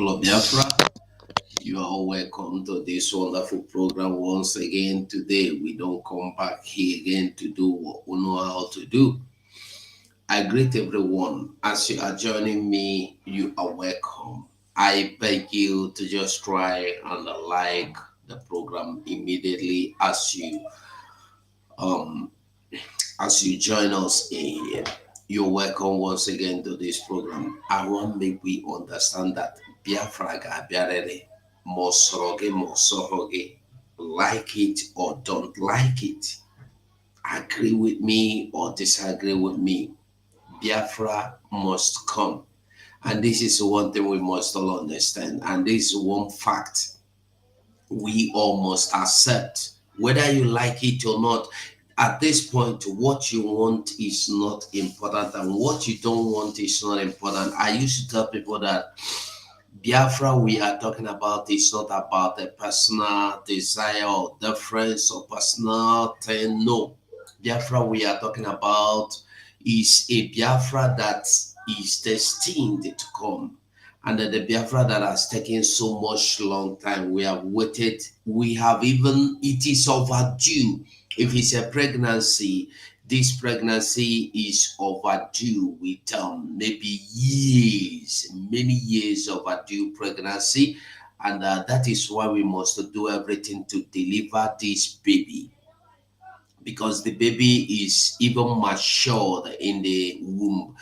people of Biafra. You are all welcome to this wonderful program once again. Today, we don't come back here again to do what we know how to do. I greet everyone. As you are joining me, you are welcome. I beg you to just try and like the program immediately um as you join us in here. You're welcome once again to this program. I want make we understand that Biafra ga-abịarịrị ma ọ sọrọ gị ma ọ sọrọ gị, like it or don't like it, agree with me or disagree with me, Biafra must come. And this is one thing we must all understand. And this is one fact we all must accept, whether you like it or not. At this point, what you want is not important, and what you don't want is not important. I used to tell people that Biafra we are talking about is not about a personal desire or difference or personal thing. No, Biafra we are talking about is a Biafra that is destined to come. And the Biafra that has taken so much long time, we have waited, we have even, it is overdue. If it's a pregnancy, this pregnancy is overdue with maybe years, many years overdue pregnancy. And that is why we must do everything to deliver this baby, because the baby is even matured in the womb.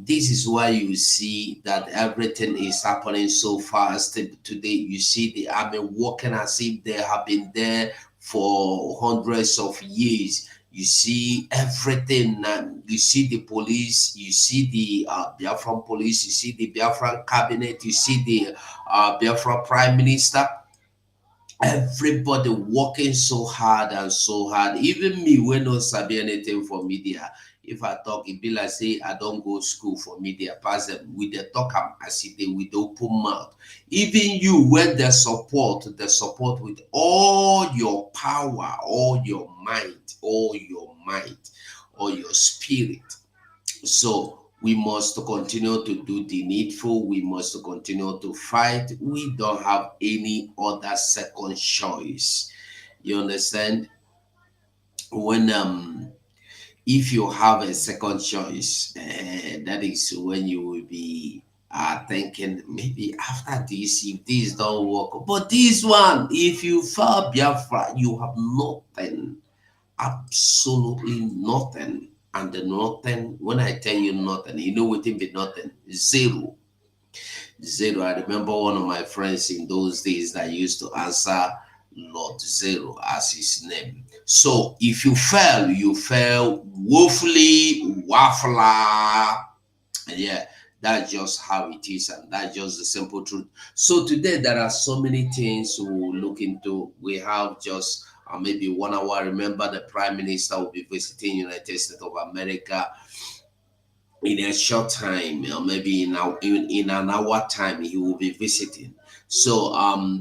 This is why you see that everything is happening so fast today. You see the army working as if they have been there for hundreds of years. You see everything. You see the police. You see the Biafran police. You see the Biafran cabinet. You see the Biafra prime minister. Everybody working so hard and so hard. Even me, when no sabi anything for media, if I talk, it be like say I don't go school for media. Pass them with the talk, am as if they with open mouth. Even you, when the support with all your power, all your might, all your spirit. So we must continue to do the needful. We must continue to fight. We don't have any other second choice. You understand? When if you have a second choice, that is when you will be thinking maybe after this, if this don't work, but this one, if you fall Biafra, you have nothing, absolutely nothing. And the nothing, when I tell you nothing, you know what it be nothing? Zero. Zero. I remember one of my friends in those days that used to answer Lord Zero as his name. So if you fail woefully, waffler. Yeah, that's just how it is, and that's just the simple truth. So today there are so many things we will look into. We have just maybe 1 hour. Remember, the Prime Minister will be visiting United States of America in a short time, maybe in an hour time he will be visiting. So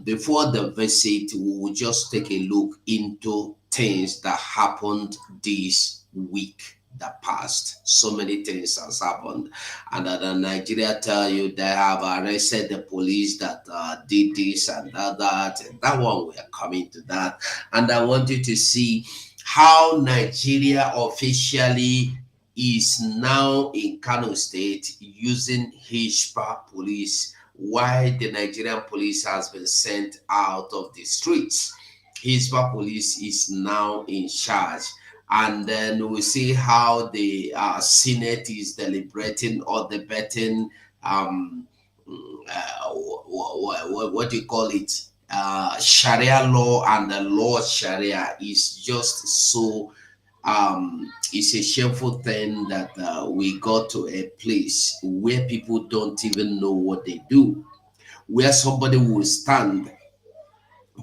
before the visit, we will just take a look into things that happened this week that passed. So many things has happened, and Nigeria tell you they have arrested the police that did this and that, and that one we are coming to that. And I want you to see how Nigeria officially is now in Kano State using HISPA police, while the Nigerian police has been sent out of the streets. HISPA police is now in charge. And then we see how the Senate is deliberating or debating what do you call it? Sharia law, and the law of Sharia is just so it's a shameful thing that we got to a place where people don't even know what they do, where somebody will stand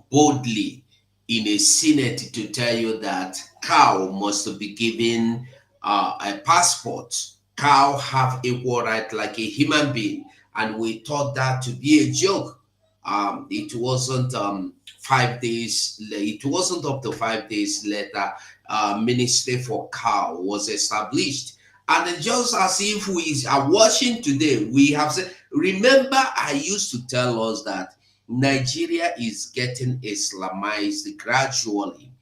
boldly in a senate to tell you that cow must be given a passport. Cow have equal right like a human being, and we thought that to be a joke. It wasn't 5 days. It wasn't up to 5 days later. Ministry for Cow was established, And it's just as if we are watching today, we have said, remember, I used to tell us that Nigeria is getting Islamized gradually.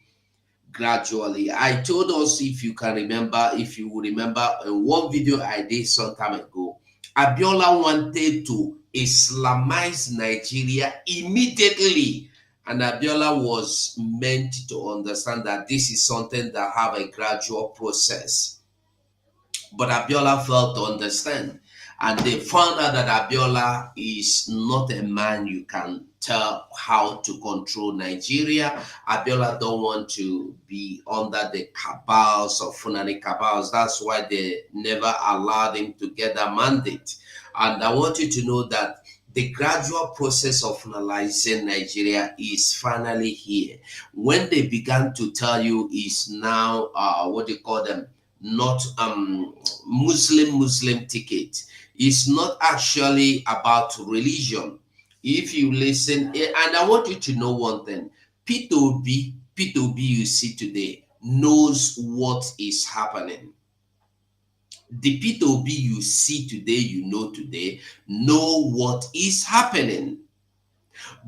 Gradually. I told us, if you can remember, if you will remember, one video I did some time ago, Abiola wanted to Islamize Nigeria immediately. And Abiola was meant to understand that this is something that have a gradual process. But Abiola failed to understand. And they found out that Abiola is not a man you can tell how to control Nigeria. Abiola don't want to be under the cabals of Funani cabals. That's why they never allowed him to get that mandate. And I want you to know that the gradual process of finalizing Nigeria is finally here. When they began to tell you is now what they call them, not Muslim ticket. It's not actually about religion. If you listen, and I want you to know one thing, P2B you see today knows what is happening. The P2B you see today, you know today, know what is happening.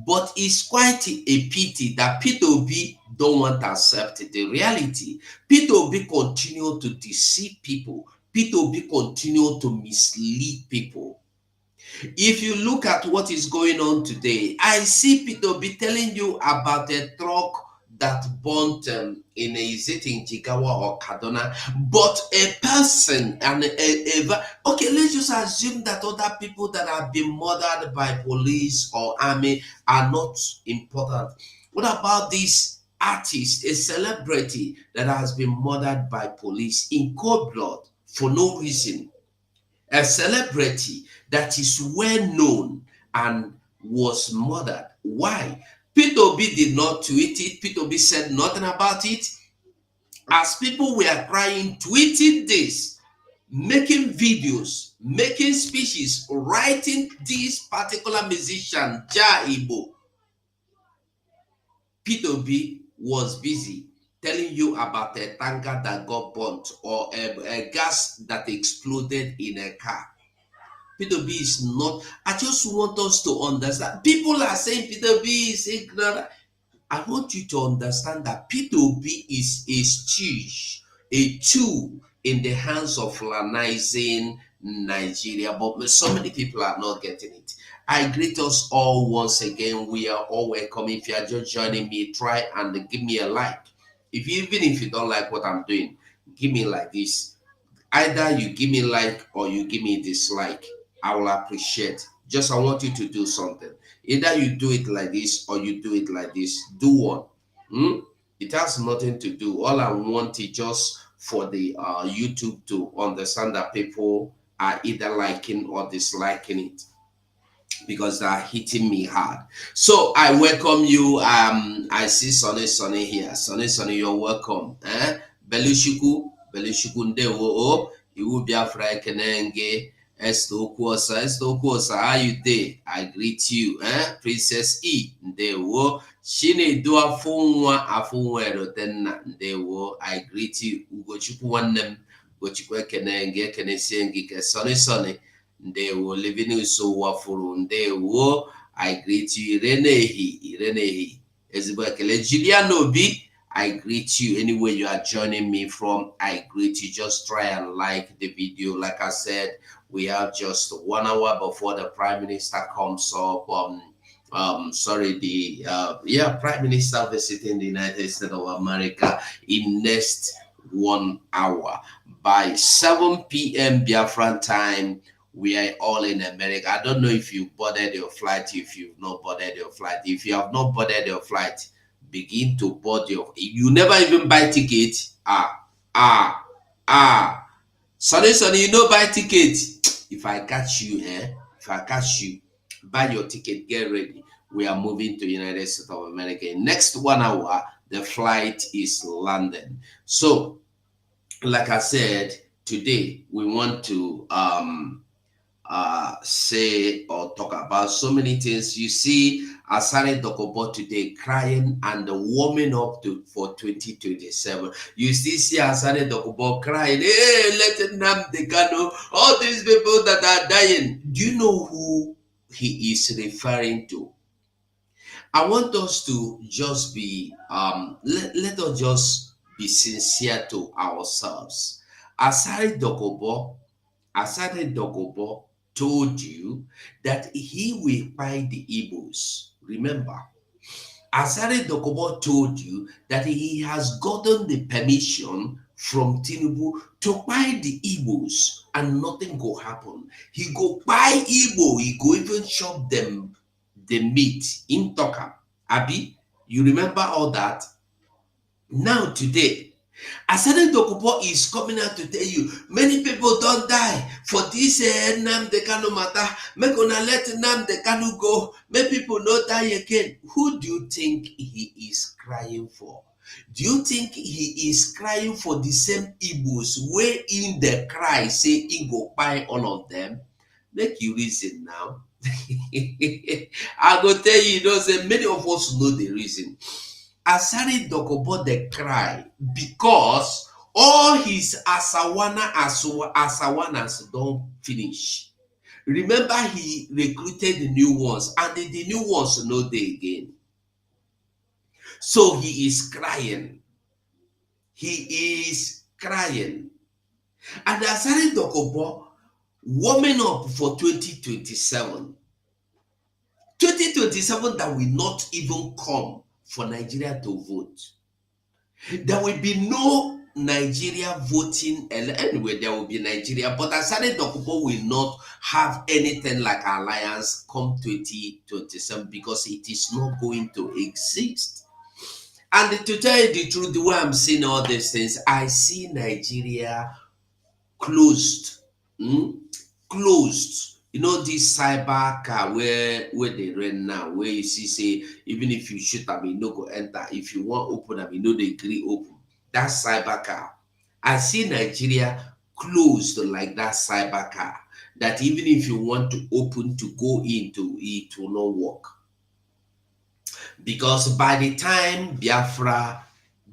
But it's quite a pity that P2B don't want to accept the reality. P2B continue to deceive people. P2B continue to mislead people. If you look at what is going on today, I see P2B telling you about a truck that burnt in is it in Jigawa or Kaduna, but a person and okay, let's just assume that other people that have been murdered by police or army are not important. What about this artist, a celebrity that has been murdered by police in cold blood for no reason? A celebrity that is well known and was murdered. Why? P2B did not tweet it. P2B said nothing about it. As people were crying, tweeting this, making videos, making speeches, writing this particular musician, Ja Igbo, P2B was busy telling you about a tanker that got burnt or a gas that exploded in a car. P2B is not. I just want us to understand. People are saying P2B is ignorant. I want you to understand that P2B is a tool in the hands of colonizing Nigeria. But so many people are not getting it. I greet us all once again. We are all welcome. If you are just joining me, try and give me a like. Even if you don't like what I'm doing, give me like this. Either you give me like or you give me dislike. I will appreciate. Just I want you to do something. Either you do it like this or you do it like this. Do one. Hmm? It has nothing to do. All I want is just for the YouTube to understand that people are either liking or disliking it, because they're hitting me hard. So I welcome you. I see Sonny here. Sonny, you're welcome. Belushuku ndewo o. Iwu Biafra Kenenge. Esther Okwosa, how you day? I greet you. Princess E. Ndewo. Chinedu Afunwa Erotenna. Ndewo. I greet you. Ugochukwu Wanem. Ugochukwu Kenenge. Kenesengi. Sonny. Ndewo, living so wafuru. Ndewo, I greet you. Irenehi. Ezigbo ekele. Julian Obi, I greet you anywhere you are joining me from. I greet you. Just try and like the video. Like I said, we have just 1 hour before the Prime Minister comes up. Prime Minister visiting the United States of America in next 1 hour by 7 p.m. Biafran time. We are all in America. I don't know if you boarded your flight, if you've not boarded your flight. If you have not boarded your flight, begin to board your. You never even buy ticket. Sonny, you know buy ticket. If I catch you, buy your ticket, get ready. We are moving to United States of America. In next 1 hour, the flight is London. So, like I said, today we want to say or talk about so many things. You see Asari Dokubo today crying and warming up to for 2027. You still see Asari Dokubo crying, hey, let Nnamdi Kanu, all these people that are dying. Do you know who he is referring to? I want us to just be let us just be sincere to ourselves. Asari Dokubo Asade Dogobo told you that he will buy the Igbos. Remember, Asade Dogobo told you that he has gotten the permission from Tinubu to buy the Igbos and nothing go happen. He go buy Igbo, he go even chop them the meat in Toka. Abi, you remember all that? Now today, Asari Dokubo is coming out to tell you many people don't die for this Nnamdi Kanu matter. Make una let Nnamdi Kanu go. Make people not die again. Who do you think he is crying for? Do you think he is crying for the same Igbos where in the cry say he go buy all of them? Make you reason now. I go tell you, say many of us know the reason. Asari Dokubo the cry because all his Asawanas don't finish. Remember, he recruited the new ones, and the new ones know they again. So he is crying. He is crying. And Asari Dokubo warming up for 2027. 2027 that will not even come for Nigeria to vote. There will be no Nigeria voting. Anyway, there will be Nigeria, but Asari Dokubo will not have anything like alliance come 2027 because it is not going to exist. And to tell you the truth, the way I'm seeing all these things, I see Nigeria closed. Closed. You know this cyber car where they rent now, where you see say even if you shoot them, you no go enter. If you want open them, you know they agree open. That cyber car. I see Nigeria closed like that cyber car. That even if you want to open to go into it will not work. Because by the time Biafra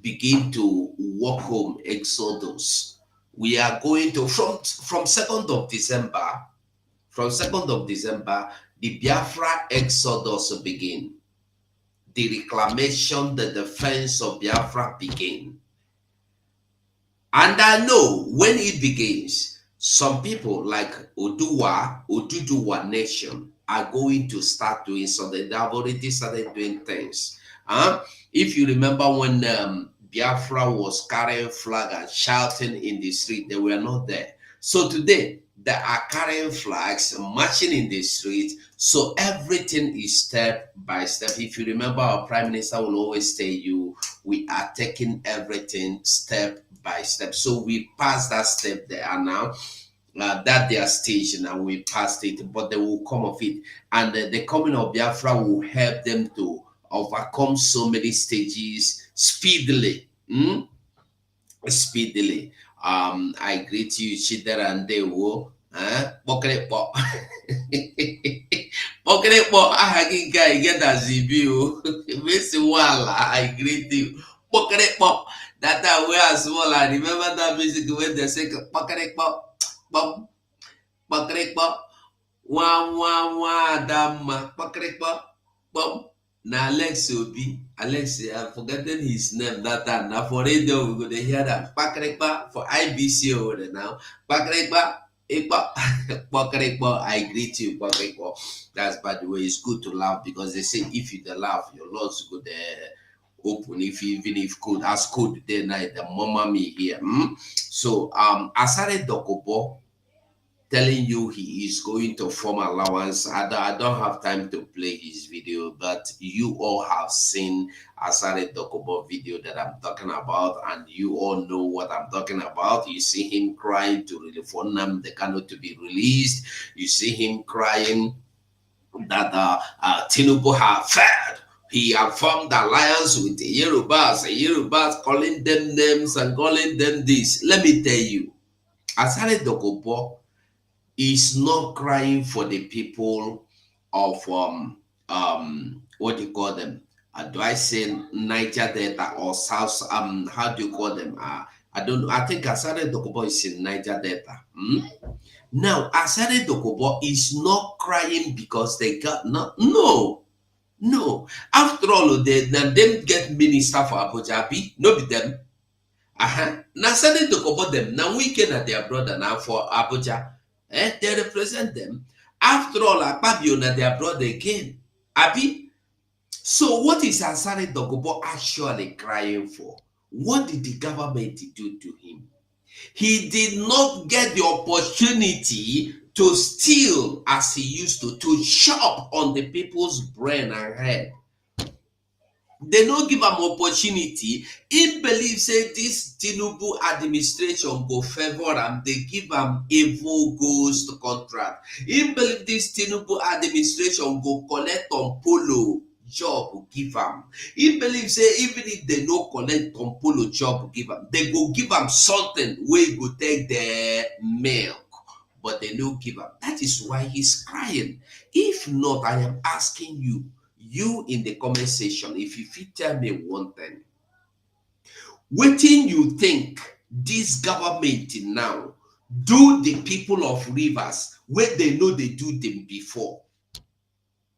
begin to walk home exodus, we are going to from 2nd of December. From 2nd of December, the Biafra exodus begin. The reclamation, the defense of Biafra begin. And I know when it begins, some people like Oduduwa Nation are going to start doing something. They have already started doing things. If you remember when Biafra was carrying flag and shouting in the street, they were not there. So today, they are carrying flags, marching in the street. So everything is step by step. If you remember, our Prime Minister will always tell you, we are taking everything step by step. So we passed that step there now. That their stage and we passed it, but they will come of it. And the coming of Biafra will help them to overcome so many stages speedily. Speedily. I greet you, Chidera and Dewo. Pokrepo. Pokrepo, I get as you. I greet you. Pokrepo. That time we are small. I remember that music when they say Pokrepo. Bum. Pokrepo. Wah, damn. Pokrepo. Bum. Now Alex Obi, I've forgotten his name that time. Now for radio, we're gonna hear that. Pakrekpa for IBC over there now. Pakrekpa, Ekpa, Pakrekpa, I greet you, Pakrekpa. That's by the way, it's good to laugh because they say if you don't laugh, your Lord's go there open. If you even if could ask code day night, the mama me here. So Asari Dokubo telling you he is going to form allowance. I don't have time to play his video, but you all have seen Asari Dokubo video that I'm talking about, and you all know what I'm talking about. You see him crying to really for Nnamdi Kanu to be released. You see him crying that Tinubu have failed. He have formed alliance with the Yorubas calling them names and calling them this. Let me tell you, Asari Dokubo is not crying for the people of what do you call them? Do I say Niger Delta or South? How do you call them? I don't know. I think Asari Dokubo is in Niger Delta. Now, Asari Dokubo is not crying because they got no. No. After all, they now them get minister for Abuja, no be them. Na Asari Dokubo them. Now we can at their brother now for Abuja. They represent them. After all, Akpabio na their brother again. Abi. So what is Asari Dokubo actually crying for? What did the government do to him? He did not get the opportunity to steal as he used to chop on the people's brain and head. They no give him opportunity. He believe say this Tinubu administration go favor am. They give am evil ghost contract. He believe this Tinubu administration go collect on polo job give am. He believe say even if they no collect on polo job give am, they go give am something wey go take their milk. But they no give am. That is why he's crying. If not, I am asking you in the comment section, if you fit tell me one thing, wetin you think this government now do the people of Rivers wey they know they do them before?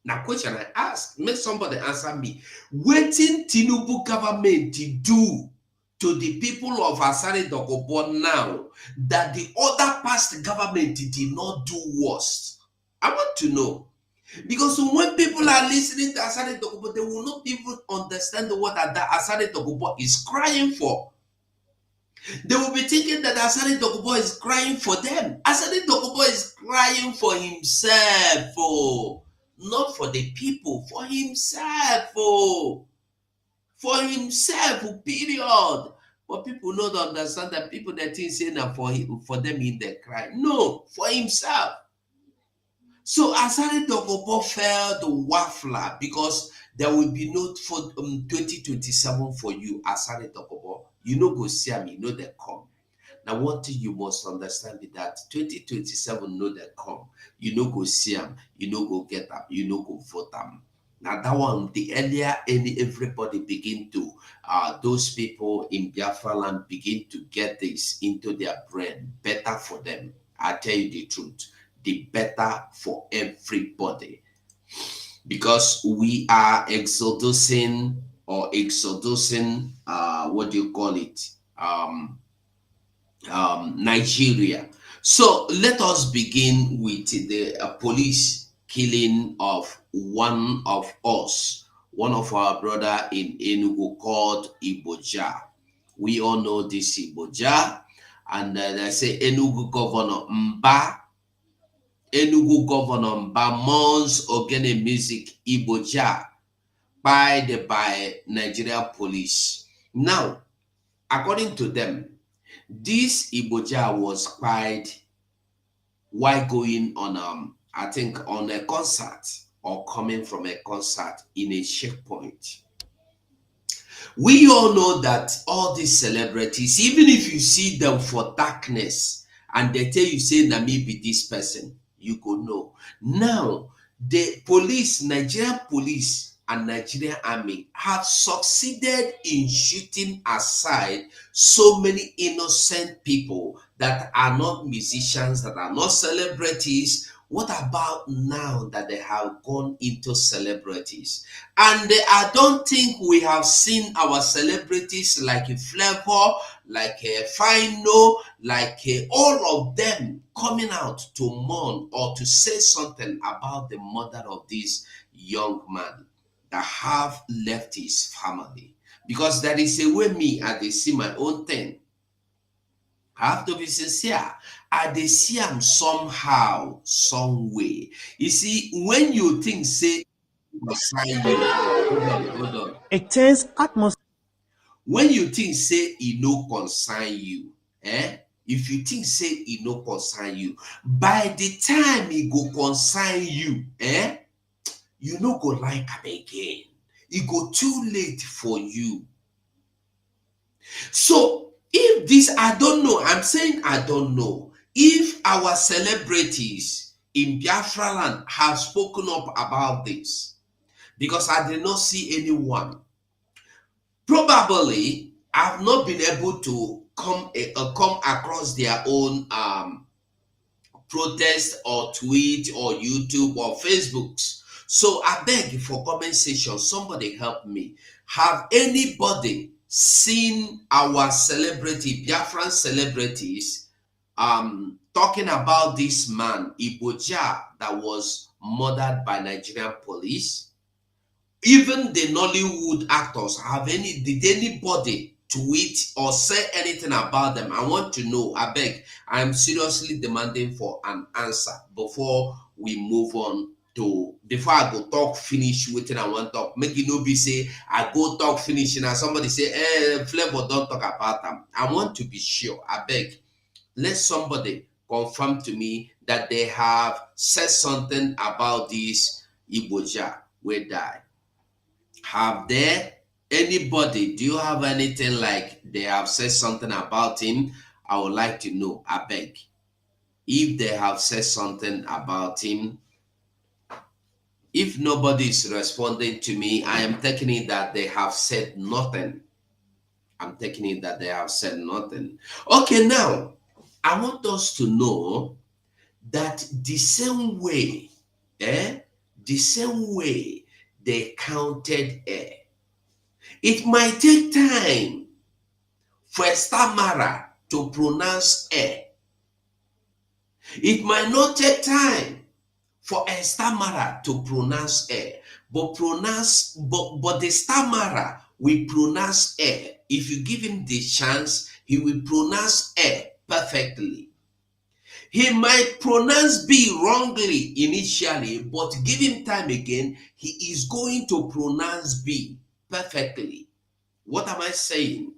Now question I ask, make somebody answer me. Wetin Tinubu government do to the people of Asari Dokubo now that the other past government did not do worst? I want to know. Because when people are listening to Asari Dokubo, they will not even understand what that Asari Dokubo is crying for. They will be thinking that Asari Dokubo is crying for them. Asari Dokubo is crying for himself, not for the people, for himself, for himself, period. But people don't understand that people that think say that for them in the cry. No, for himself. So Asari Dokubo felt waffler because there will be no for 2027 for you, Asari Dokubo. You know go see me, you know they come. Now one thing you must understand is that 2027 know they come. You know go see them, you know go get them, you know go vote them. Now that one, the earlier everybody begin to those people in Biafra land begin to get this into their brain, better for them. I tell you the truth, the better for everybody, because we are exodusing what do you call it, Nigeria. So let us begin with the police killing of one of us, one of our brother in Enugu called Iboja. We all know this Iboja, and they say Enugu governor Mba Mons Ogene Music Iboja by Nigerian police. Now, according to them, this Iboja was spied while going on I think on a concert or coming from a concert in a checkpoint. We all know that all these celebrities, even if you see them for darkness and they tell you say na me be this person, you go know. Now the police, Nigerian police and Nigerian army have succeeded in shooting aside so many innocent people that are not musicians, that are not celebrities. What about now that they have gone into celebrities? And I don't think we have seen our celebrities like Flavor, like Fino, like all of them coming out to mourn or to say something about the mother of this young man that have left his family. Because there is a way me, I dey see my own thing. I have to be sincere. I dey see am somehow, some way. You see, when you think say concern you, hold on. A tense atmosphere. When you think say e no concern you, if you think say e no concern you, by the time e go concern you, you no go like am again. E go too late for you. So if this, I don't know, I'm saying I don't know. If our celebrities in Biafra land have spoken up about this, because I did not see anyone, probably I've not been able to come across their own protest or tweet or YouTube or Facebooks. So I beg for comment section, somebody help me. Have anybody seen our celebrity, Biafran celebrities, talking about this man, Iboja, that was murdered by Nigerian police? Even the Nollywood actors, did anybody tweet or say anything about them? I want to know. I beg. I'm seriously demanding for an answer before we move on to, before I go talk finish waiting I want talk. Make it no be say I go talk finish and somebody say, Flavor don't talk about them. I want to be sure. I beg. Let somebody confirm to me that they have said something about this Iboja we die. Have there anybody, do you have anything like they have said something about him? I would like to know. I beg. If they have said something about him, if nobody is responding to me, I am taking it that they have said nothing. I'm taking it that they have said nothing. Okay, now I want us to know that the same way, the same way they counted air, it might take time for a stammerer to pronounce air. It might not take time for a stammerer to pronounce air, but the stammerer will pronounce air. If you give him the chance, he will pronounce air perfectly. He might pronounce B wrongly initially, but give him time again, he is going to pronounce B perfectly. What am I saying?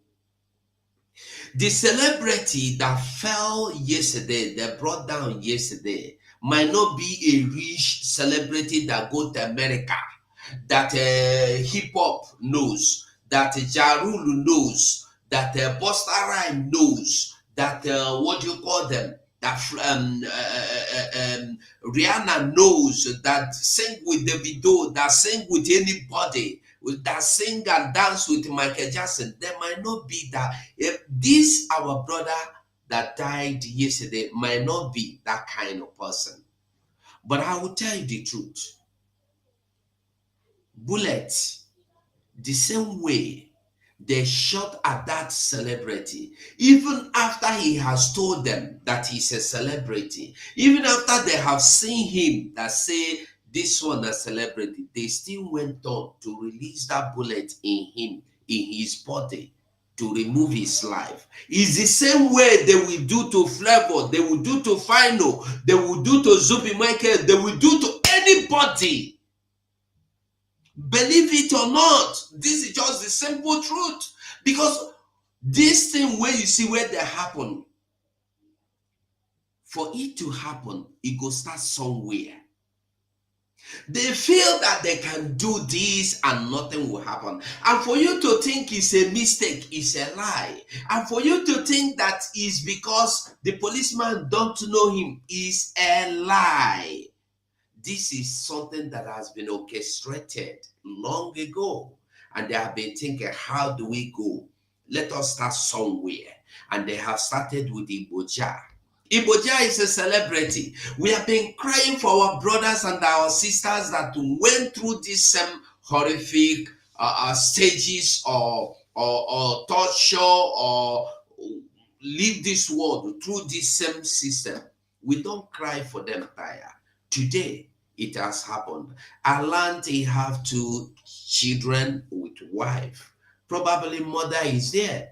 The celebrity that fell yesterday, that brought down yesterday, might not be a rich celebrity that go to America, that hip hop knows, that Jarul knows, that Busta Rhyme knows, that what do you call them? That Rihanna knows, that sing with Davido, that sing with anybody, that sing and dance with Michael Jackson. There might not be that. If this our brother that died yesterday might not be that kind of person. But I will tell you the truth. Bullets, the same way they shot at that celebrity, even after he has told them that he's a celebrity, even after they have seen him that say this one a celebrity, they still went on to release that bullet in him, in his body, to remove his life. It's the same way they will do to Flavor, they will do to Final, they will do to Zubi Michael, they will do to anybody. Believe it or not, this is just the simple truth. Because this thing where you see where they happen, for it to happen, it go start somewhere. They feel that they can do this and nothing will happen. And for you to think it's a mistake, it's a lie. And for you to think that is because the policeman don't know him, is a lie. This is something that has been orchestrated long ago. And they have been thinking, how do we go? Let us start somewhere. And they have started with Iboja. Iboja is a celebrity. We have been crying for our brothers and our sisters that went through this same horrific stages or torture or leave this world through this same system. We don't cry for them, Taya. Today, it has happened. I learned he have 2 children with wife. Probably mother is there.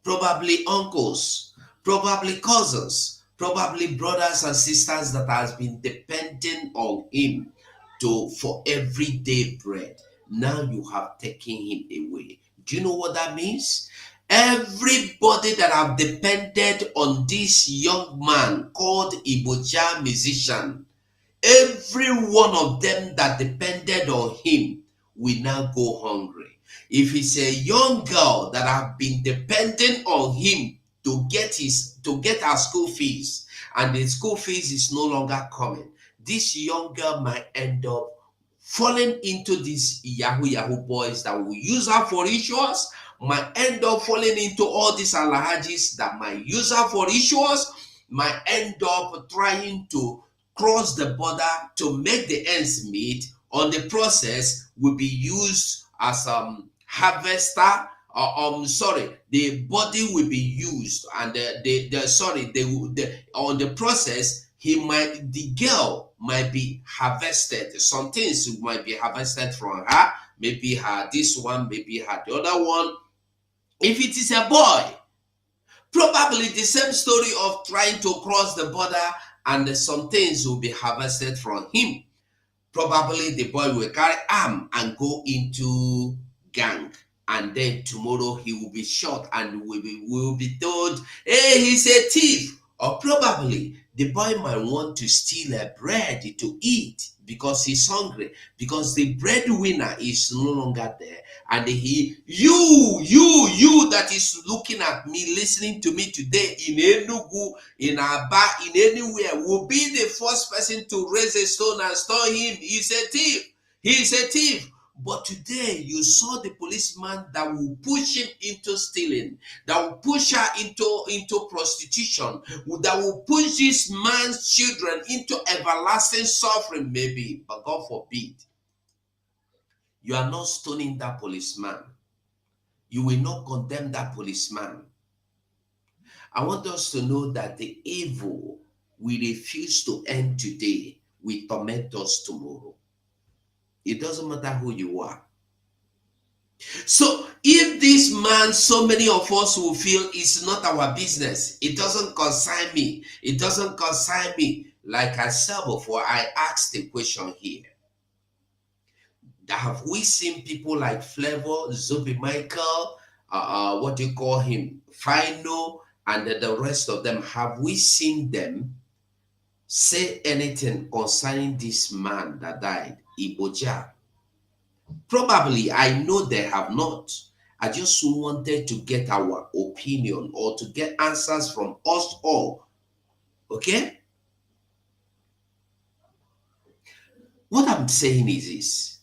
Probably uncles. Probably cousins. Probably brothers and sisters that has been depending on him for everyday bread. Now you have taken him away. Do you know what that means? Everybody that have depended on this young man called Iboja musician, every one of them that depended on him will now go hungry. If it's a young girl that have been depending on him to get her school fees, and the school fees is no longer coming. This young girl might end up falling into these yahoo boys that will use her for rituals, might end up falling into all these alhajis that might use her for rituals, might end up trying to cross the border to make the ends meet. On the process will be used as harvester. Sorry, the body will be used, and on the process the girl might be harvested. Some things might be harvested from her, maybe her this one, maybe her the other one. If it is a boy, probably the same story of trying to cross the border, and some things will be harvested from him. Probably the boy will carry arm and go into gang, and then tomorrow he will be shot and will be told, hey, he's a thief. Or probably the boy might want to steal a bread to eat because he's hungry, because the breadwinner is no longer there. And you that is looking at me, listening to me today in Enugu, in Aba, in anywhere, will be the first person to raise a stone and stone him. He's a thief. He's a thief. But today you saw the policeman that will push him into stealing, that will push her into prostitution, that will push this man's children into everlasting suffering, maybe, but God forbid. You are not stoning that policeman. You will not condemn that policeman. I want us to know that the evil we refuse to end today will torment us tomorrow. It doesn't matter who you are. So if this man, so many of us will feel it's not our business, it doesn't concern me, it doesn't concern me. Like I said before, I asked the question here. Have we seen people like Flavor, Zubi Michael, what do you call him, Fino, and the rest of them? Have we seen them say anything concerning this man that died, Iboja? Probably, I know they have not. I just wanted to get our opinion or to get answers from us all. Okay? What I'm saying is this,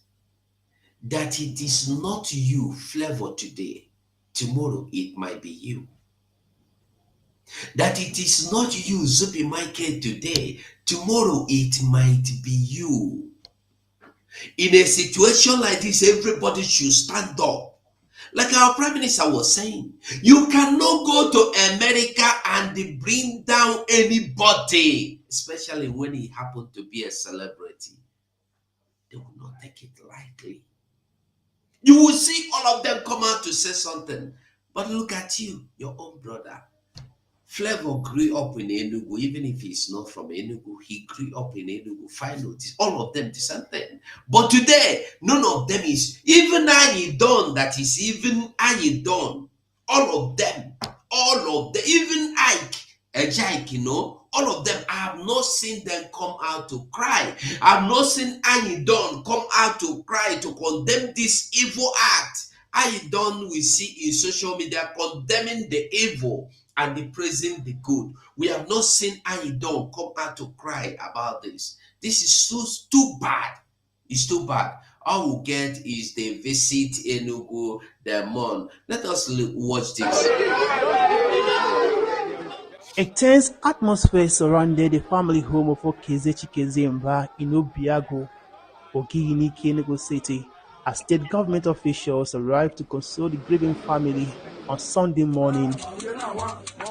that it is not you, Flavor, today. Tomorrow it might be you. That it is not you, Zubi Michael, today. Tomorrow it might be you. In a situation like this, everybody should stand up. Like our Prime Minister was saying, you cannot go to America and bring down anybody, especially when he happened to be a celebrity. They will not take it lightly. You will see all of them come out to say something. But look at you, your own brother. Flavor grew up in Enugu, even if he's not from Enugu, he grew up in Enugu. Final, all of them the same thing. But today, none of them is, even Ayidon, that is even Ayidon, all of them, even Ike, all of them, I have not seen them come out to cry. I have not seen Ayidon come out to cry to condemn this evil act. Ayidon, we see in social media condemning the evil and praising the good. We have not seen Ayidon come out to cry about this. This is too bad. It's too bad. All we'll get is the visit Enugu, the month. Let us watch this. A tense atmosphere surrounded the family home of Okezechi Kezemba in Obiago, Ogiginiki, Enugu City, as state government officials arrived to console the grieving family on Sunday morning.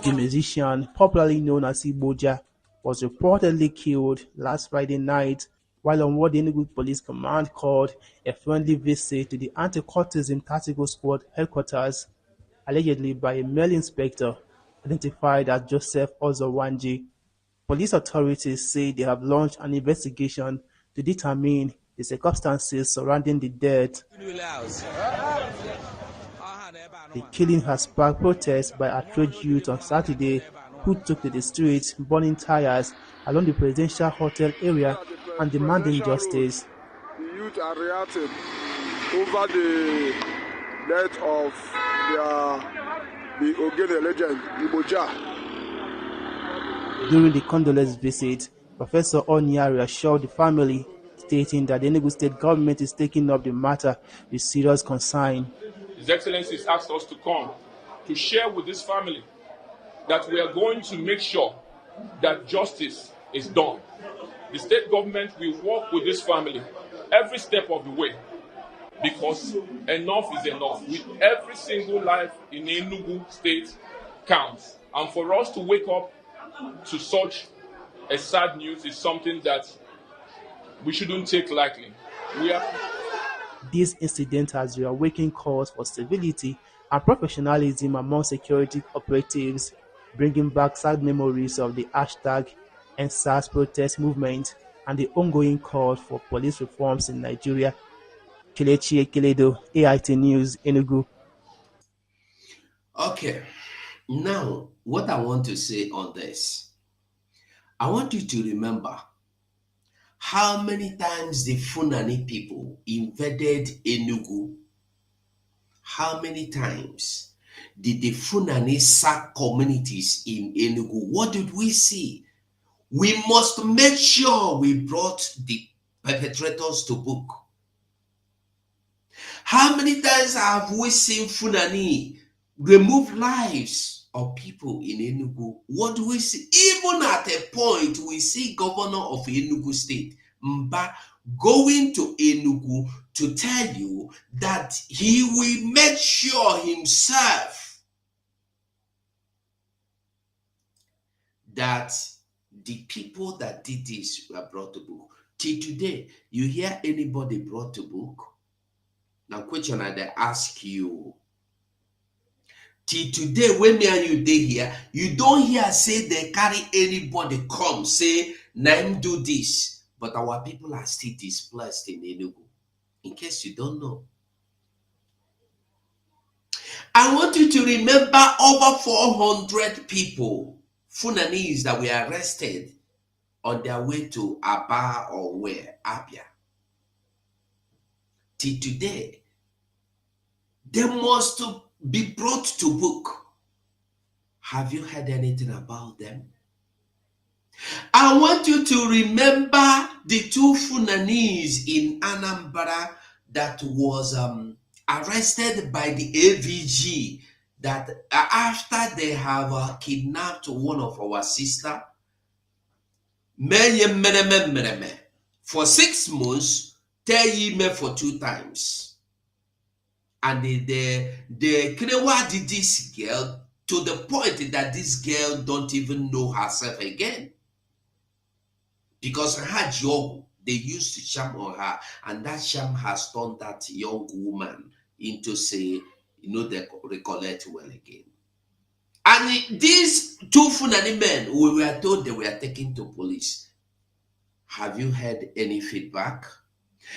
The musician, popularly known as Iboja, was reportedly killed last Friday night while on what the Enugu Police Command called a friendly visit to the Anti-Cultism Tactical Squad headquarters, allegedly by a male inspector identified as Joseph Ozowanji. Police authorities say they have launched an investigation to determine the circumstances surrounding the death. The killing has sparked protests by outraged youth on Saturday who took to the streets, burning tires along the presidential hotel area and demanding justice. The youth are reacting over the death of their the Ogene legend, Iboja. During the condolence visit, Professor Onya reassured the family, stating that the Enugu state government is taking up the matter with serious concern. His Excellency has asked us to come to share with this family that we are going to make sure that justice is done. The state government will work with this family every step of the way because enough is enough. With every single life in Enugu state counts. And for us to wake up to such a sad news is something that we shouldn't take lightly. We are This incident has reawakened calls for civility and professionalism among security operatives, bringing back sad memories of the #EndSARS protest movement and the ongoing call for police reforms in Nigeria. Kelechi Ekeledo, AIT News, Enugu. Okay, now what I want to say on this, I want you to remember how many times the Funani people invaded Enugu. How many times did the Funani sack communities in Enugu? What did we see? We must make sure we brought the perpetrators to book. How many times have we seen Funani remove lives of people in Enugu? What do we see? Even at a point, we see governor of Enugu State, Mba, going to Enugu to tell you that he will make sure himself that the people that did this were brought to book. Till today, you hear anybody brought to book? Now, question I ask you. Till today, when me and you dey here, you don't hear say they carry anybody come say, "Naim do this," but our people are still displaced in Enugu. In case you don't know, I want you to remember over 400 people, Funanis, that were arrested on their way to Aba or where Abia. Till today, they must be brought to book. Have you heard anything about them? I want you to remember the two Funanis in Anambra that was arrested by the AVG that after they have kidnapped one of our sister for 6 months, tell me for 2 times. And they did this girl to the point that this girl don't even know herself again. Because her job, they used to sham on her, and that sham has turned that young woman into say, they recollect well again. And these two Funani men, we were told they were taken to police. Have you heard any feedback?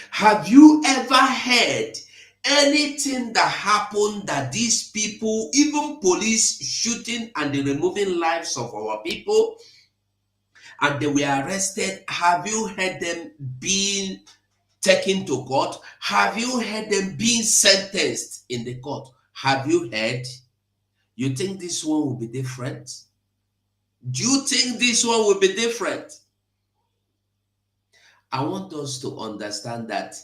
Have you ever heard anything that happened that these people, even police shooting and the removing lives of our people, and they were arrested? Have you heard them being taken to court? Have you heard them being sentenced in the court? Have you heard? You think this one will be different? Do you think this one will be different? I want us to understand that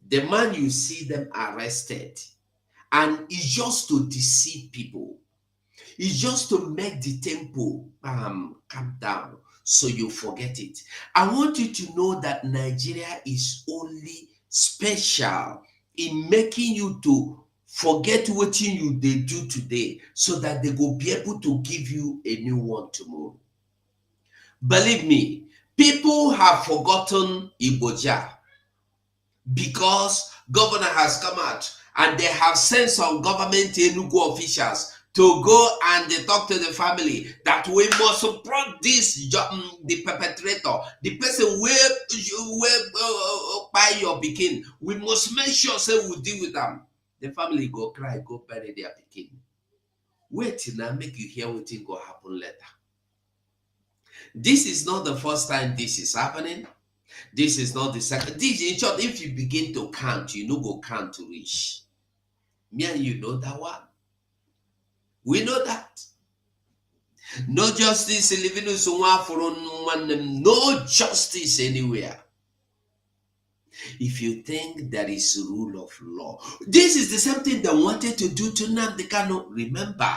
the man you see them arrested, and it's just to deceive people. It's just to make the tempo calm down so you forget it. I want you to know that Nigeria is only special in making you to forget what you they do today so that they will be able to give you a new one tomorrow. Believe me, people have forgotten Iboja because governor has come out and they have sent some government Enugu officials to go and they talk to the family that we must support this the perpetrator, the person where buy your pikin. We must make sure say we deal with them. The family go cry, go bury their pikin. Wait till now, make you hear what will happen later. This is not the first time this is happening. This is not the second. This, in short, if you begin to count, you know go count to reach. Me and you know that one. We know that. No justice living in no justice anywhere. If you think there is rule of law, this is the same thing they wanted to do to Nnamdi Kanu. Remember,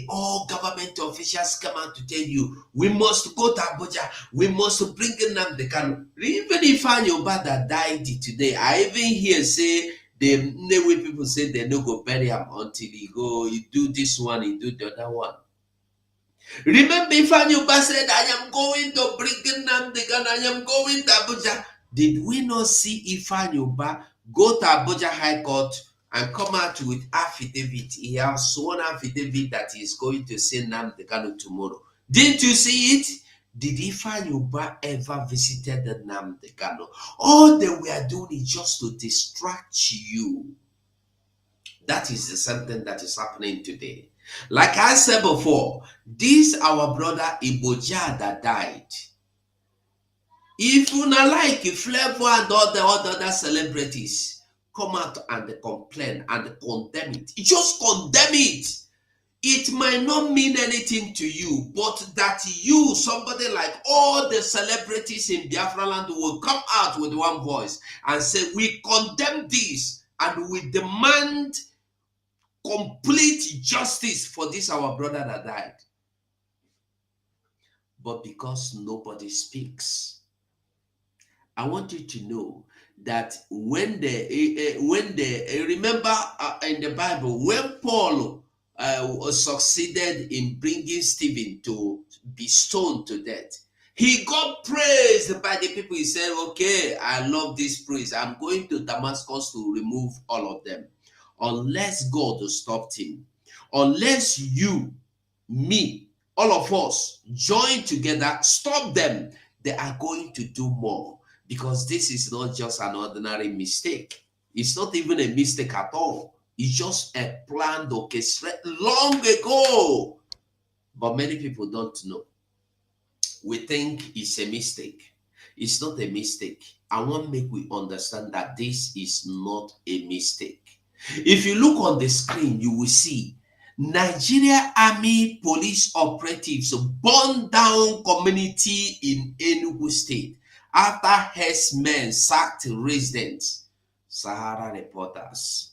all government officials come out to tell you, we must go to Abuja, we must bring Nnamdi Kanu. Even if Anyoba that died today, I even hear say the way people say they no go bury him until he do this one, he do the other one. Remember, Ifeanyi said, I am going to bring Nnamdi Kanu, I am going to Abuja. Did we not see Ifeanyi go to Abuja High Court and come out with affidavit? He has sworn affidavit that he is going to see Nnamdi Kanu tomorrow. Didn't you see it? Did Ifeanyi ever visited Nnamdi Kanu? All they were doing is just to distract you. That is the same thing that is happening today. Like I said before, this our brother Iboja that died. If you not like Flavor and all the other celebrities come out and complain and condemn it, just condemn it. It might not mean anything to you, but that you, somebody like all the celebrities in Biafra land, will come out with one voice and say, we condemn this and we demand complete justice for this our brother that died. But because nobody speaks, I want you to know that when they remember in the Bible, when Paul succeeded in bringing Stephen to be stoned to death, he got praised by the people. He said, okay, I love this praise. I'm going to Damascus to remove all of them. Unless God stopped him, unless you, me, all of us join together, stop them, they are going to do more. Because this is not just an ordinary mistake. It's not even a mistake at all. It's just a planned orchestrated long ago. But many people don't know. We think it's a mistake. It's not a mistake. I want to make we understand that this is not a mistake. If you look on the screen, you will see Nigeria Army police operatives burned down community in Enugu State after herdsmen sacked residents, Sahara reporters.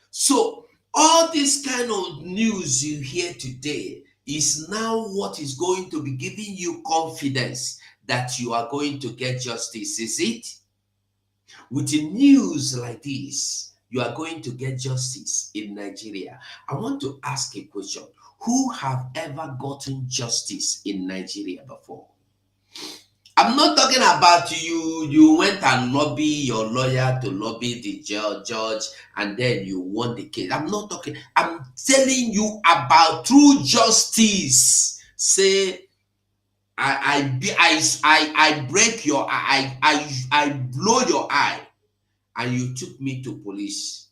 So all this kind of news you hear today is now what is going to be giving you confidence that you are going to get justice, is it? With the news like this, you are going to get justice in Nigeria. I want to ask a question. Who have ever gotten justice in Nigeria before? I'm not talking about you went and lobby your lawyer to lobby the judge and then you won the case. I'm not talking. I'm telling you about true justice. Say, I break your I blow your eye and you took me to police.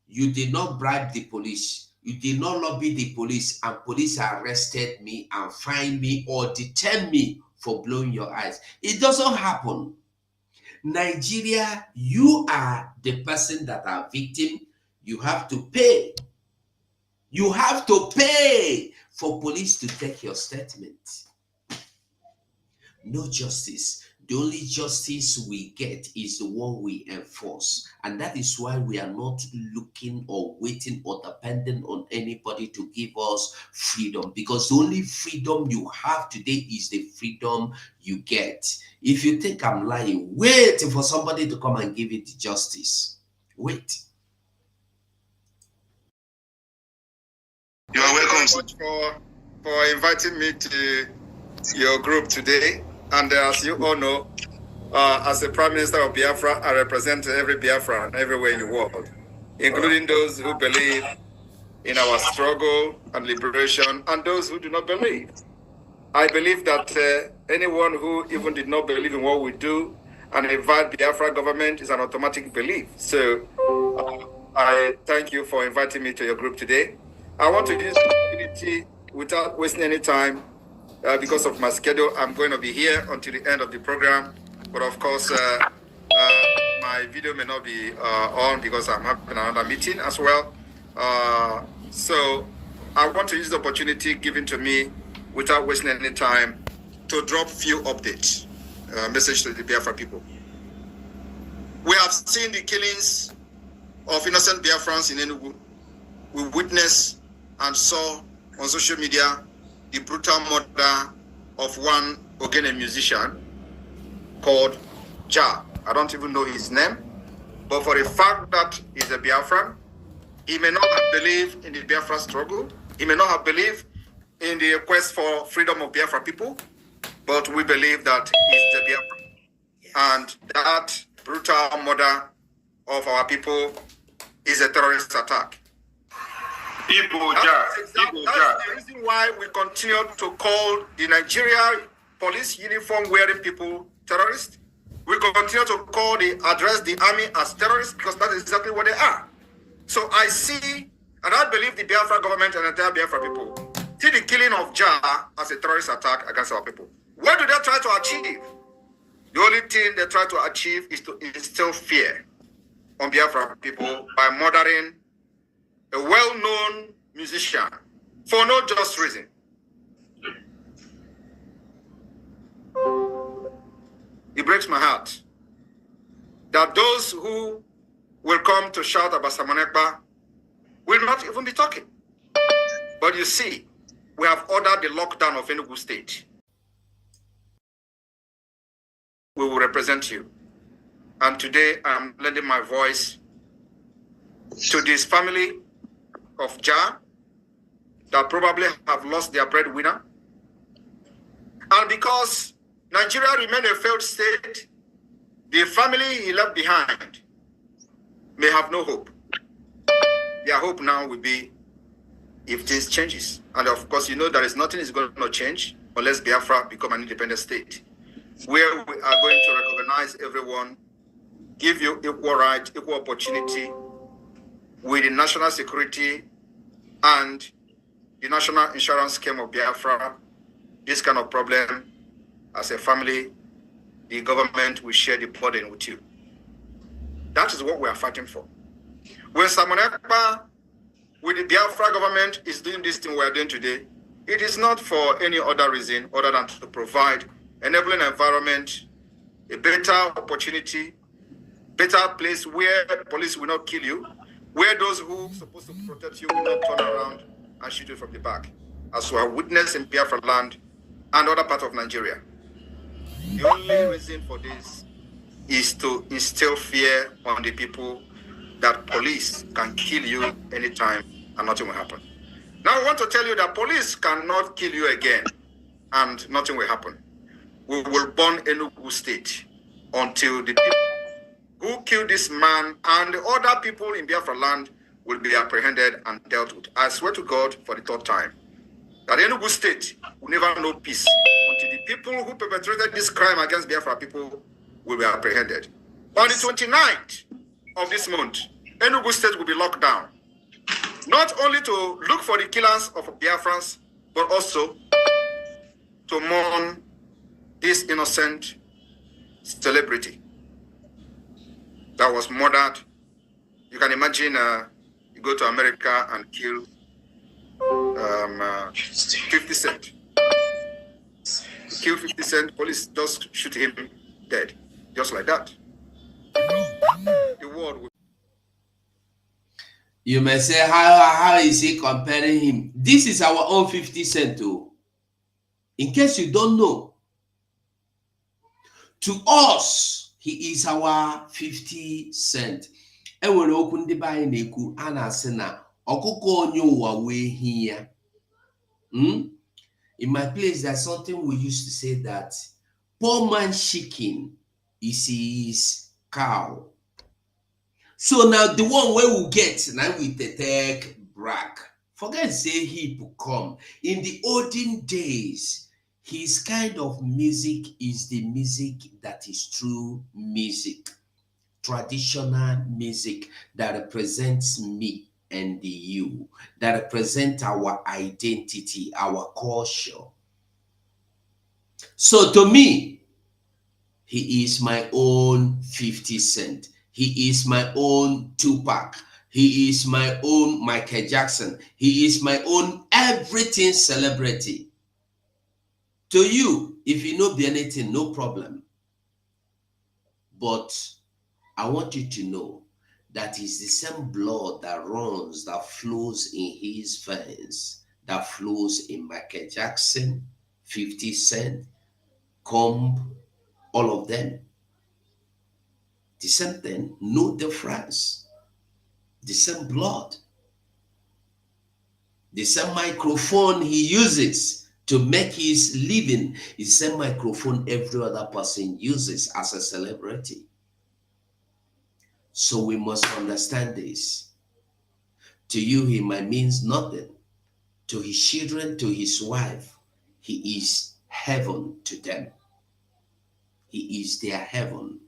You did not bribe the police. You did not lobby the police, and police arrested me and fined me or detain me for blowing your eyes. It doesn't happen. Nigeria, you are the person that are victim. You have to pay. You have to pay for police to take your statement. No justice. The only justice we get is the one we enforce. And that is why we are not looking or waiting or depending on anybody to give us freedom. Because the only freedom you have today is the freedom you get. If you think I'm lying, wait for somebody to come and give it justice. Wait. You are welcome so much for inviting me to your group today. And as you all know, as the Prime Minister of Biafra, I represent every Biafran everywhere in the world, including those who believe in our struggle and liberation and those who do not believe. I believe that anyone who even did not believe in what we do and invite Biafra government is an automatic belief. So I thank you for inviting me to your group today. I want to use the opportunity without wasting any time. Because of my schedule, I'm going to be here until the end of the program. But of course, my video may not be on because I'm having another meeting as well. So I want to use the opportunity given to me without wasting any time to drop few updates, message to the Biafra people. We have seen the killings of innocent Biafrans in Enugu. We witnessed and saw on social media the brutal murder of one Ogene musician called Ja. I don't even know his name, but for the fact that he's a Biafran, he may not have believed in the Biafra struggle. He may not have believed in the quest for freedom of Biafra people, but we believe that he's the Biafra. Yes. And that brutal murder of our people is a terrorist attack. That's the reason why we continue to call the Nigerian police uniform wearing people terrorists. We continue to address the army as terrorists because that is exactly what they are. So I see, and I believe the Biafra government and the entire Biafra people see the killing of Ja as a terrorist attack against our people. What do they try to achieve? The only thing they try to achieve is to instill fear on Biafra people by murdering a well-known musician for no just reason. It breaks my heart that those who will come to shout about Samonekba will not even be talking. But you see, we have ordered the lockdown of Enugu State. We will represent you. And today I am lending my voice to this family of Ja that probably have lost their breadwinner. And because Nigeria remains a failed state, the family he left behind may have no hope. Their hope now will be if things changes. And of course, you know there is nothing is going to change unless Biafra become an independent state, where we are going to recognize everyone, give you equal right, equal opportunity with the national security and the national insurance scheme of Biafra. This kind of problem, as a family, the government will share the burden with you. That is what we are fighting for. When Samonekba with the Biafra government is doing this thing we are doing today, it is not for any other reason other than to provide enabling environment, a better opportunity, better place where police will not kill you, where those who are supposed to protect you will not turn around and shoot you from the back, as we have witnessed in Biafra land and other parts of Nigeria. The only reason for this is to instill fear on the people that police can kill you anytime and nothing will happen. Now I want to tell you that police cannot kill you again and nothing will happen. We will burn Enugu State until the people who killed this man and the other people in Biafra land will be apprehended and dealt with. I swear to God for the third time that Enugu State will never know peace until the people who perpetrated this crime against Biafra people will be apprehended. On the 29th of this month, Enugu State will be locked down. Not only to look for the killers of Biafrans, but also to mourn this innocent celebrity that was murdered. You can imagine you go to America and kill 50 Cent. Kill 50 Cent, police just shoot him dead. Just like that. The world will... You may say, how is he comparing him? This is our own 50 Cent too. In case you don't know, to us, he is our 50 Cent. Enwere okwu ndị be anyị na-ekwu a na-asị na ọkụkọ onye ụwa wee hie. In my place, there's something we used to say that poor man's chicken is his cow. So now the one where we get now with the tech brag. Forget say he come. In the olden days, his kind of music is the music that is true music. Traditional music that represents me and you, that represent our identity, our culture. So to me, he is my own 50 Cent. He is my own Tupac. He is my own Michael Jackson. He is my own everything celebrity. To you, if you know be anything, no problem. But I want you to know that it's the same blood that runs, that flows in his veins, that flows in Michael Jackson, 50 Cent, Comb, all of them. The same thing, no difference. The same blood. The same microphone he uses to make his living is the same microphone every other person uses as a celebrity. So we must understand this. To you, he might mean nothing. To his children, to his wife, he is heaven to them. He is their heaven.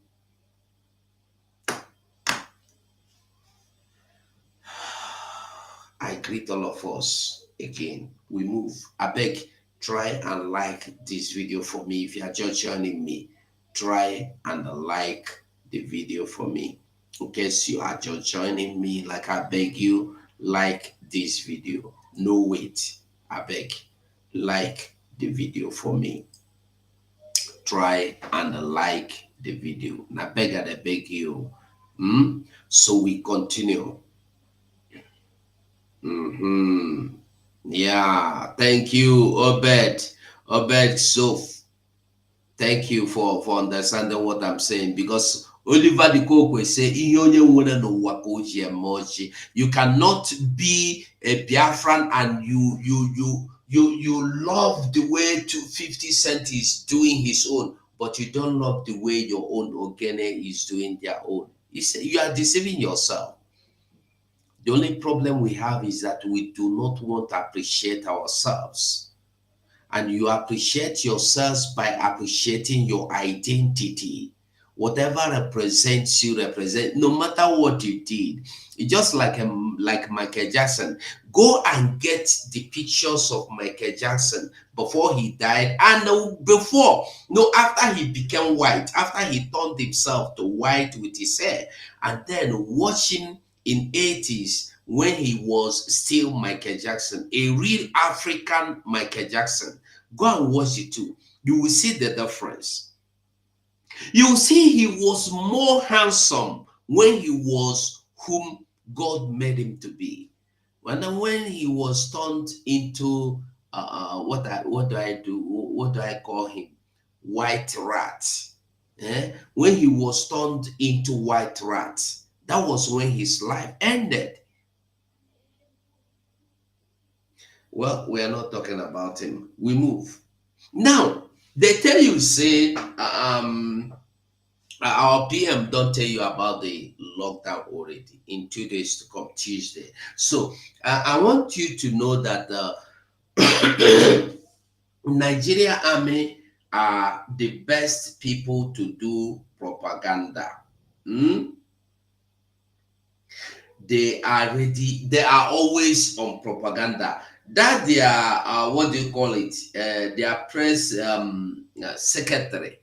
I greet all of us again. We move. I beg, try and like this video for me. If you are just joining me, try and like the video for me. In case you are just joining me, like I beg you, like this video. No wait. I beg, like the video for me. Try and like the video. And I beg you. So we continue. Yeah, thank you, Obed. So thank you for understanding what I'm saying, because Oliver the Coke say you cannot be a Biafran and you love the way 50 Cent is doing his own, but you don't love the way your own Ogene is doing their own. You are deceiving yourself. The only problem we have is that we do not want to appreciate ourselves. And you appreciate yourselves by appreciating your identity. Whatever represents you, no matter what you did. It's just like Michael Jackson. Go and get the pictures of Michael Jackson before he died and after he became white, after he turned himself to white with his hair, and then watching in 80s when he was still Michael Jackson, a real African Michael Jackson. Go and watch it too. You will see the difference. You will see he was more handsome when he was whom God made him to be. And when he was turned into what do I call him? White rat. When he was turned into white rat, that was when his life ended. Well, we are not talking about him. We move. Now, they tell you, say, our PM don't tell you about the lockdown already in 2 days to come, Tuesday. So, I want you to know that the Nigerian army are the best people to do propaganda. They are ready. They are always on propaganda. That they are, what do you call it? They are press secretary,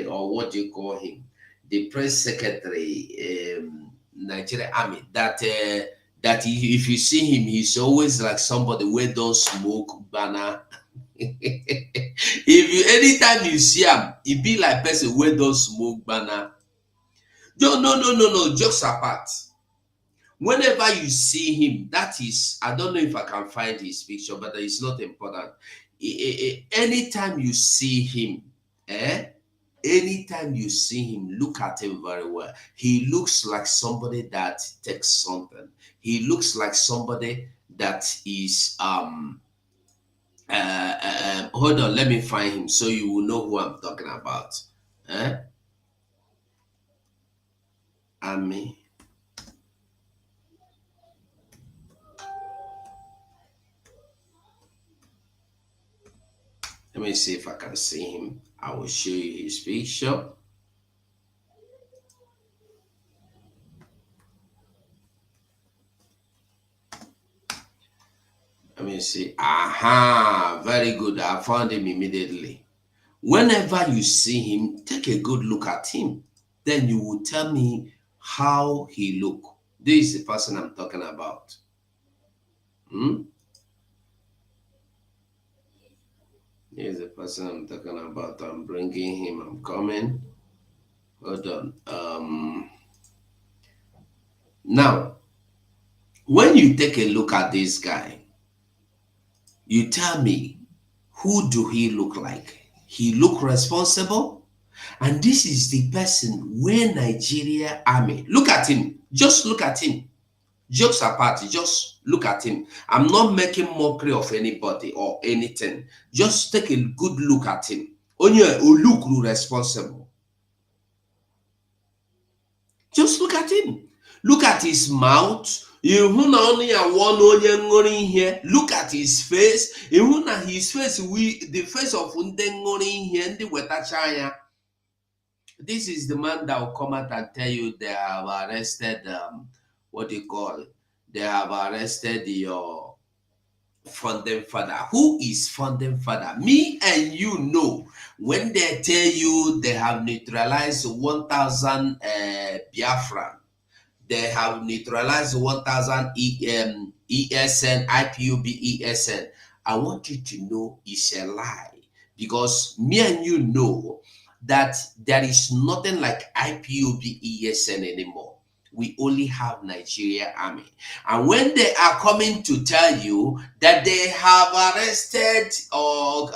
or what do you call him? The press secretary, Nigerian army. That if you see him, he's always like somebody where don't smoke banner. Anytime you see him, he be like person where don't smoke banner. No. Jokes apart. Whenever you see him, that is, I don't know if I can find his picture, but it's not important. Anytime you see him, anytime you see him, look at him very well. He looks like somebody that takes something. He looks like somebody that is hold on, let me find him so you will know who I'm talking about. Army. Let me see if I can see him. I will show you his picture. Let me see. Aha, very good. I found him immediately. Whenever you see him, take a good look at him. Then you will tell me how he look. This is the person I'm talking about. Here's the person I'm talking about. I'm bringing him. I'm coming. Hold on. Now, when you take a look at this guy, you tell me, who do he look like? He look responsible? And this is the person where Nigeria army. Look at him. Just look at him. Jokes apart, just look at him. I'm not making mockery of anybody or anything. Just take a good look at him. Onye look responsible. Just look at him. Look at his mouth. Look at his face. His face, the face of here. This is the man that will come out and tell you they have arrested what do you call it? They have arrested your founding father. Who is founding father? Me and you know, when they tell you they have neutralized 1,000 Biafra, they have neutralized 1,000 ESN, IPUB ESN. I want you to know it's a lie, because me and you know that there is nothing like IPUB ESN anymore. We only have Nigeria Army. And when they are coming to tell you that they have arrested or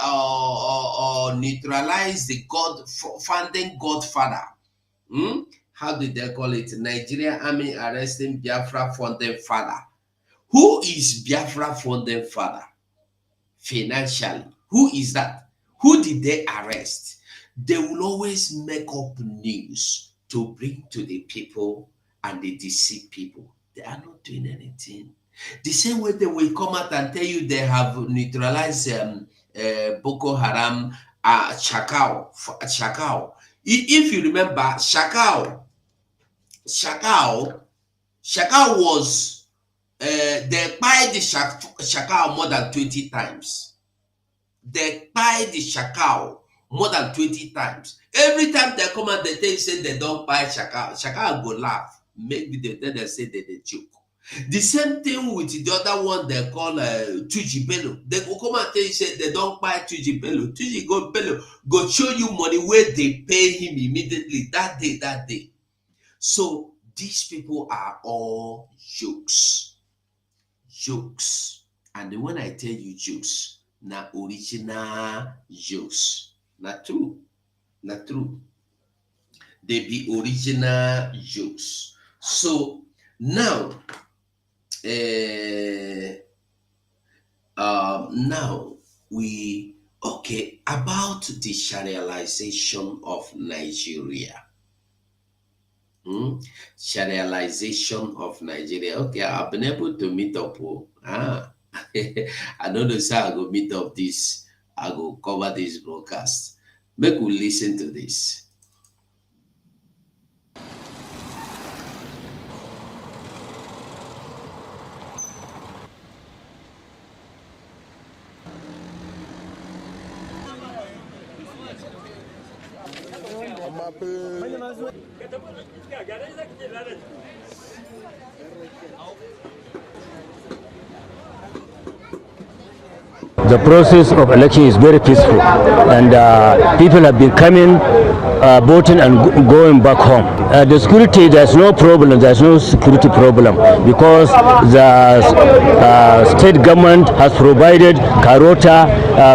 neutralized the founding godfather, how did they call it? Nigeria Army arresting Biafra founding father. Who is Biafra founding father? Financially, who is that? Who did they arrest? They will always make up news to bring to the people, and they deceive people. They are not doing anything. The same way they will come out and tell you they have neutralized Boko Haram, Shakao. If you remember, Shakao was they buy the Shakao more than 20 times. They buy the Shakao more than 20 times. Every time they come and they tell you say they don't buy Shakao go laugh. Maybe they say they joke. The same thing with the other one they call Tuji Bello. They go come and tell you say they don't buy Tuji Bello. Tuji Bello go show you money where they pay him immediately that day. So these people are all jokes. And when I tell you jokes, na original jokes. Not true. They be original jokes. So now, about the Sharialization of Nigeria. Sharialization of Nigeria. Okay, I've been able to meet up. I don't know how I go meet up this. I go cover this broadcast. Make we listen to this. The process of election is very peaceful, and people have been coming, voting and going back home. The security, there's no problem, there's no security problem, because the state government has provided Karota,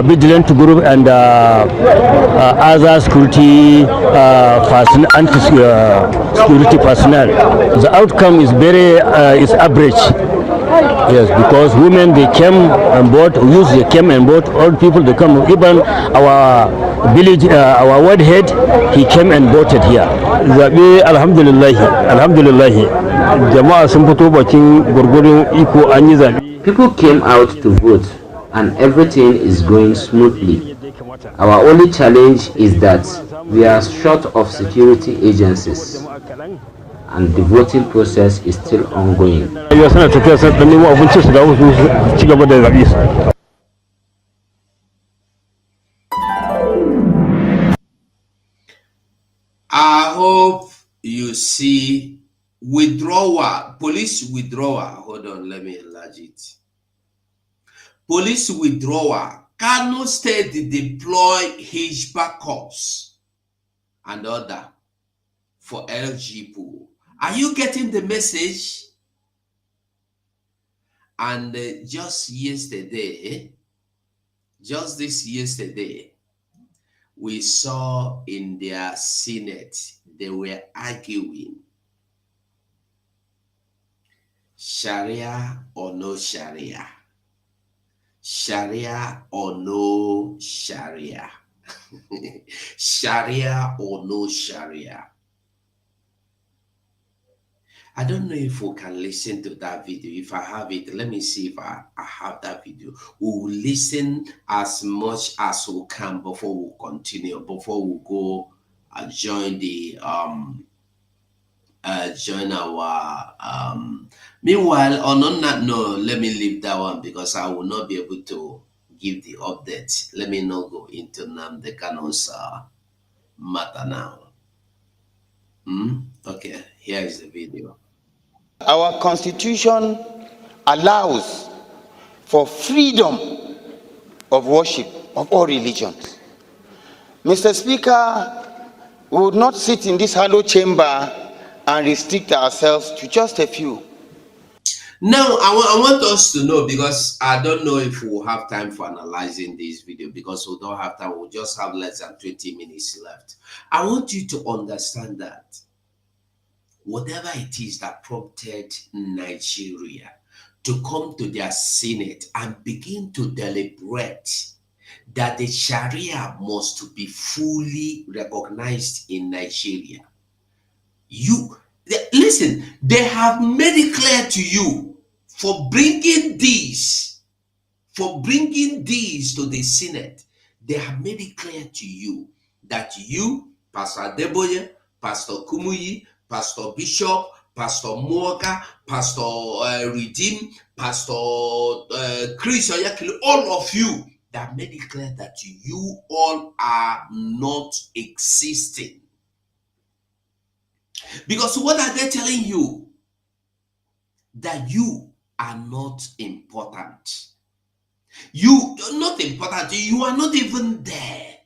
vigilant group, and other security security personnel. The outcome is very is average. Yes, because women, they came and bought, they came and bought, all people, they come, even our village, our ward head, he came and voted here. Zaɓe alhamdulillahi, jama'a sun fito bakin gurgurun iko an yi zaɓe. People came out to vote and everything is going smoothly. Our only challenge is that we are short of security agencies, and the voting process is still ongoing. I hope you see withdrawal, police withdrawal. Hold on, let me enlarge it. Police withdrawal. Kano State deploy Hijba Corps and other for LG pool. Are you getting the message? And just this yesterday, we saw in their Senate, they were arguing Sharia or no Sharia. Sharia or no Sharia. Sharia or no Sharia. I don't know if we can listen to that video. If I have it, let me see if I have that video. We will listen as much as we can before we continue, before we go join the join our meanwhile on that no, let me leave that one because I will not be able to give the update. Let me not go into the Kanon's matter now. Okay, here is the video. Our constitution allows for freedom of worship of all religions. Mr. Speaker, we would not sit in this hollow chamber and restrict ourselves to just a few. Now, I want us to know, because I don't know if we'll have time for analyzing this video, because we don't have time. We'll just have less than 20 minutes left. I want you to understand that whatever it is that prompted Nigeria to come to their Senate and begin to deliberate that the Sharia must be fully recognized in Nigeria. Listen, they have made it clear to you for bringing these to the Senate. They have made it clear to you that you, Pastor Deboye, Pastor Kumuyi, Pastor Bishop, Pastor Moga, Pastor Redeem, Pastor Chris Oyakili, all of you, that made it clear that you all are not existing. Because what are they telling you? That you are not important. You are not important. You are not even there.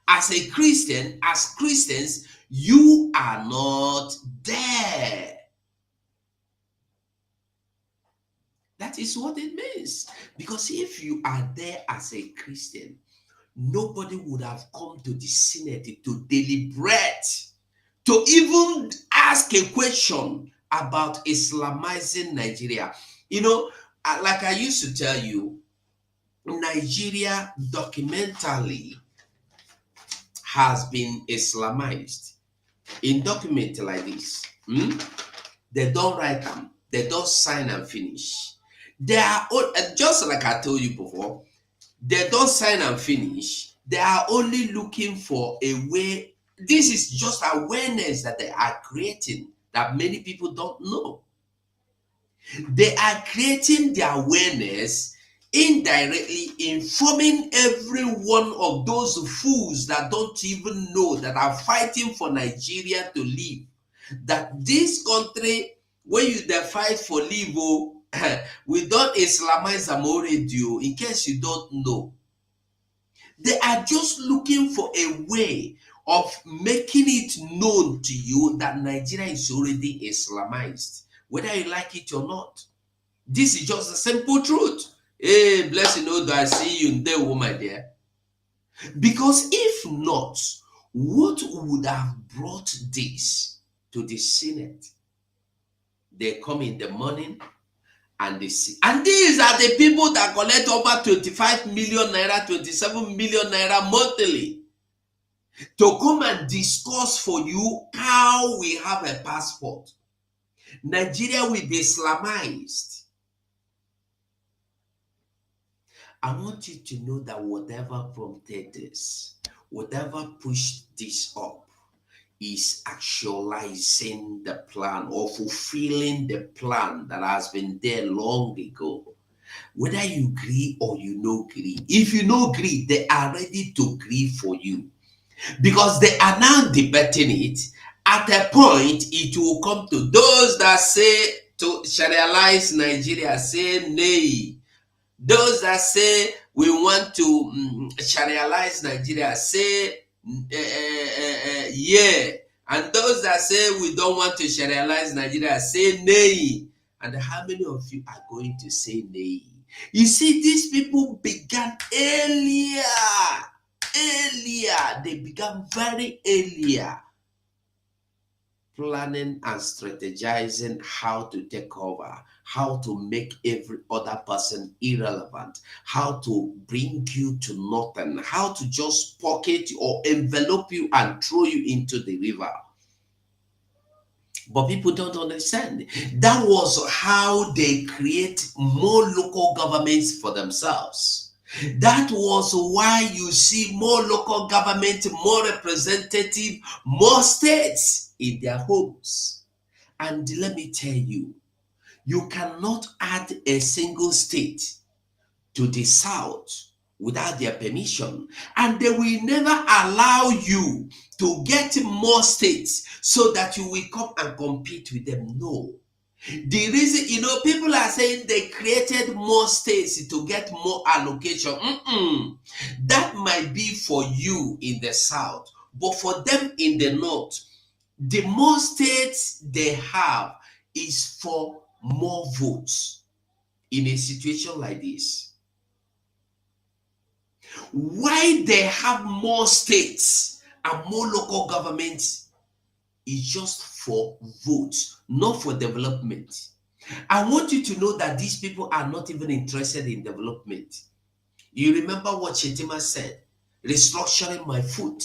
As a Christian, as Christians, you are not there. That is what it means. Because if you are there as a Christian, nobody would have come to the Senate to deliberate, to even ask a question about Islamizing Nigeria. You know, like I used to tell you, Nigeria documentally has been Islamized. In documents like this, they don't write them, they don't sign and finish. They are just like I told you before, they don't sign and finish. They are only looking for a way. This is just awareness that they are creating that many people don't know. They are creating the awareness indirectly, informing every one of those fools that don't even know, that are fighting for Nigeria to live, that this country, when you fight for live, we don't Islamize them already. In case you don't know, they are just looking for a way of making it known to you that Nigeria is already Islamized, whether you like it or not. This is just a simple truth. Hey, blessing, oh, I see you in there, my dear. Because if not, what would have brought this to the Senate? They come in the morning and they see. And these are the people that collect over 25 million naira, 27 million naira monthly to come and discuss for you how we have a passport. Nigeria will be Islamized. I want you to know that whatever prompted this, whatever pushed this up, is actualizing the plan or fulfilling the plan that has been there long ago. Whether you agree or you no agree, if you no agree, they are ready to agree for you, because they are now debating it At a point, it will come to those that say to Sharialize Nigeria, say nay. Those that say we want to Sharialize Nigeria, say yeah. And those that say we don't want to Sharialize Nigeria, say nay. And how many of you are going to say nay? You see, these people began earlier. They began very earlier, planning and strategizing how to take over, how to make every other person irrelevant, how to bring you to nothing, how to just pocket or envelop you and throw you into the river. But people don't understand. That was how they create more local governments for themselves. That was why you see more local government, more representative, more states in their homes. And let me tell you, you cannot add a single state to the South without their permission, and they will never allow you to get more states so that you will come and compete with them. No. The reason, people are saying they created more states to get more allocation. That might be for you in the South, but for them in the North, the more states they have is for more votes in a situation like this. Why they have more states and more local governments is just for votes, not for development. I want you to know that these people are not even interested in development. You remember what Shetima said? Restructuring my foot.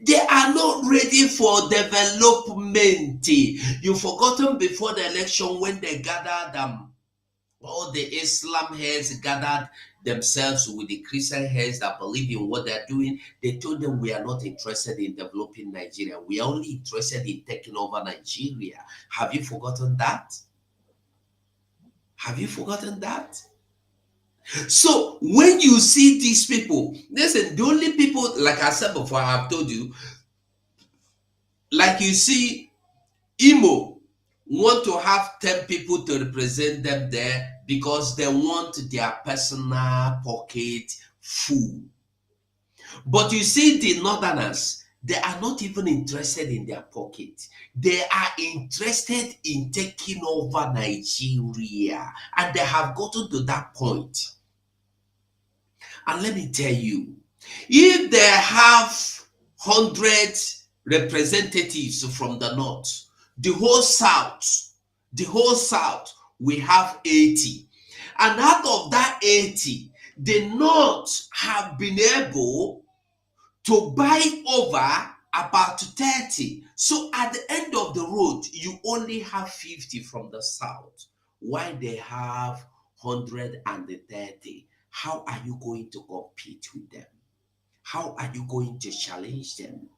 They are not ready for development. You've forgotten before the election when they gathered all the Islam heads gathered themselves with the Christian heads that believe in what they're doing. They told them, we are not interested in developing Nigeria. We are only interested in taking over Nigeria. Have you forgotten that? Have you forgotten that? So when you see these people, listen, the only people, like I said before, I have told you, like you see, Imo want to have 10 people to represent them there because they want their personal pocket full. But you see, the Northerners, they are not even interested in their pocket. They are interested in taking over Nigeria. And they have gotten to that point. And let me tell you, if they have 100 representatives from the North, the whole South, we have 80. And out of that 80, the North have been able to buy over about 30. So at the end of the road, you only have 50 from the South. Why they have 130? How are you going to compete with them? How are you going to challenge them?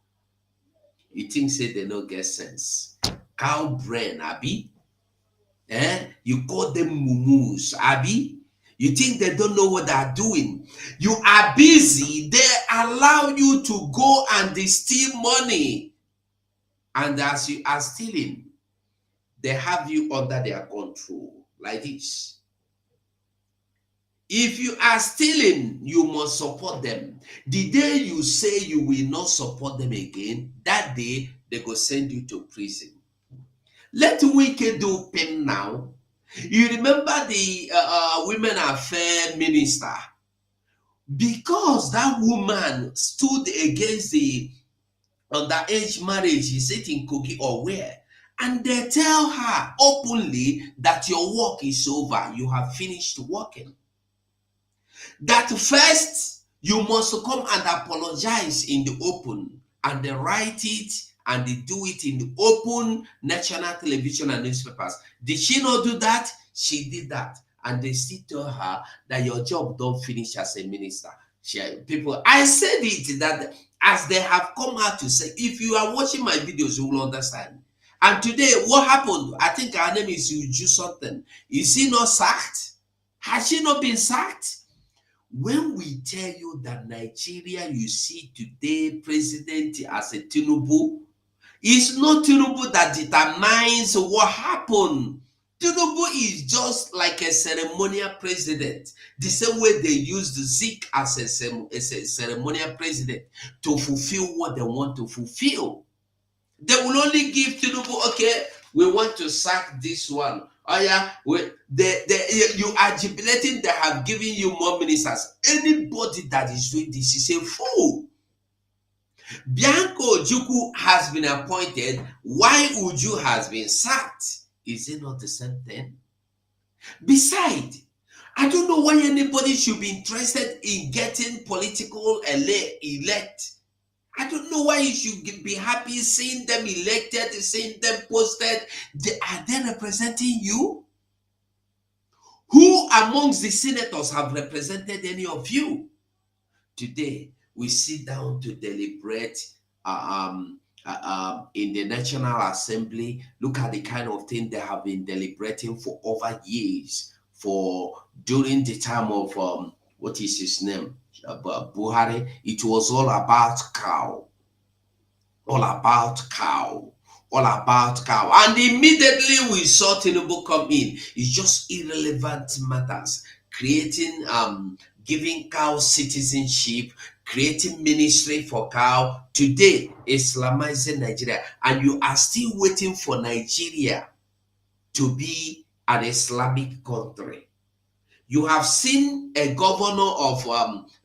You think say they don't get sense? Cow brain, Abi? You call them mumus, Abi? You think they don't know what they're doing? You are busy. They allow you to go and they steal money. And as you are stealing, they have you under their control. Like this. If you are stealing, you must support them. The day you say you will not support them again, that day they go send you to prison. Let Wike do pen now. You remember the women affair minister? Because that woman stood against the underage marriage, he said in Kogi or where, and they tell her openly that your work is over, you have finished working. That first you must come and apologize in the open, and they write it and they do it in the open national television and newspapers. Did she not do that? She did that, and they still tell her that your job don't finish as a minister. I said it that as they have come out to say, if you are watching my videos, you will understand. And today, what happened? I think her name is Uju something. Is she not sacked? Has she not been sacked? When we tell you that Nigeria, you see today, president as a Tinubu, It's not Tinubu that determines what happened. Tinubu is just like a ceremonial president. The same way they use the Zik as a ceremonial president to fulfill what they want to fulfill. They will only give Tinubu, okay, we want to sack this one. Oh yeah, you are jubilating, they have given you more ministers. Anybody that is doing this is a fool. Bianco Ojukwu has been appointed. Why Uju has been sacked? Is it not the same thing? Besides, I don't know why anybody should be interested in getting political elect. I don't know why you should be happy seeing them elected, seeing them posted. Are they representing you? Who amongst the senators have represented any of you? Today, we sit down to deliberate in the National Assembly. Look at the kind of thing they have been deliberating for over years. For during the time of what is his name, Buhari, it was all about cow, all about cow, all about cow. And immediately we saw Tinubu come in. It's just irrelevant matters, creating giving cow citizenship, creating ministry for cow. Today, Islamizing Nigeria, and you are still waiting for Nigeria to be an Islamic country. You have seen a governor of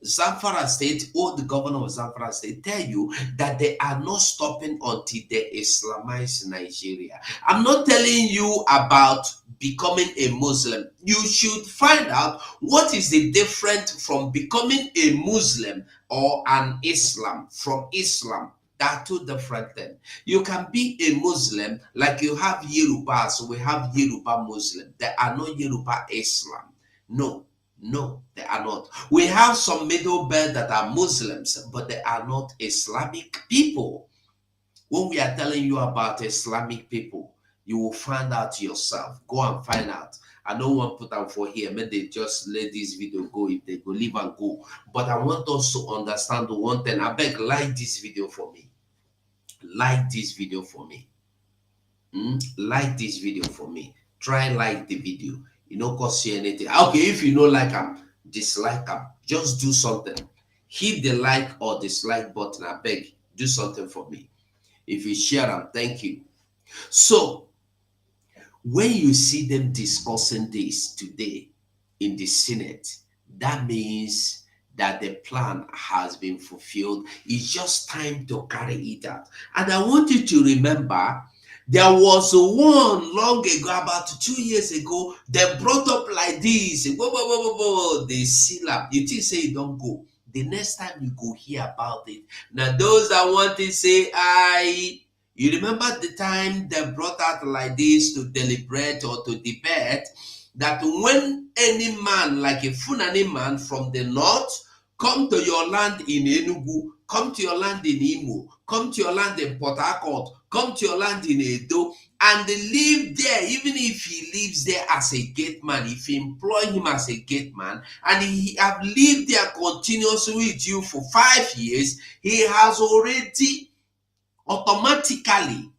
Zamfara State, or the governor of Zamfara State, tell you that they are not stopping until they Islamize Nigeria. I'm not telling you about becoming a Muslim. You should find out what is the difference from becoming a Muslim or an Islam from Islam. There are two different things. You can be a Muslim like you have Yoruba, so we have Yoruba Muslim. There are no Yoruba Islam. No, they are not. We have some middle belt that are Muslims, but they are not Islamic people. When we are telling you about Islamic people, you will find out yourself. Go and find out. I don't want to put them for here. Maybe they just let this video go. If they go, leave and go. But I want us to understand the one thing. I beg, like this video for me. Like this video for me. Like this video for me. Try like the video. You don't cost you anything. Okay, if you don't like them, dislike them. Just do something. Hit the like or dislike button. I beg, do something for me. If you share them, thank you. So, when you see them discussing this today in the Senate, that means that the plan has been fulfilled. It's just time to carry it out. And I want you to remember, there was one long ago, about 2 years ago, they brought up like this. They seal up. You think say you don't go. The next time you go hear about it. Now, those that want to say, you remember the time they brought out like this to deliberate or to debate, that when any man, like a Funani man from the north, come to your land in Enugu, come to your land in Imo, come to your land in Port Harcourt, come to your land in Edo, and live there, even if he lives there as a gate man, if you employ him as a gate man, and he have lived there continuously with you for 5 years, he has already automatically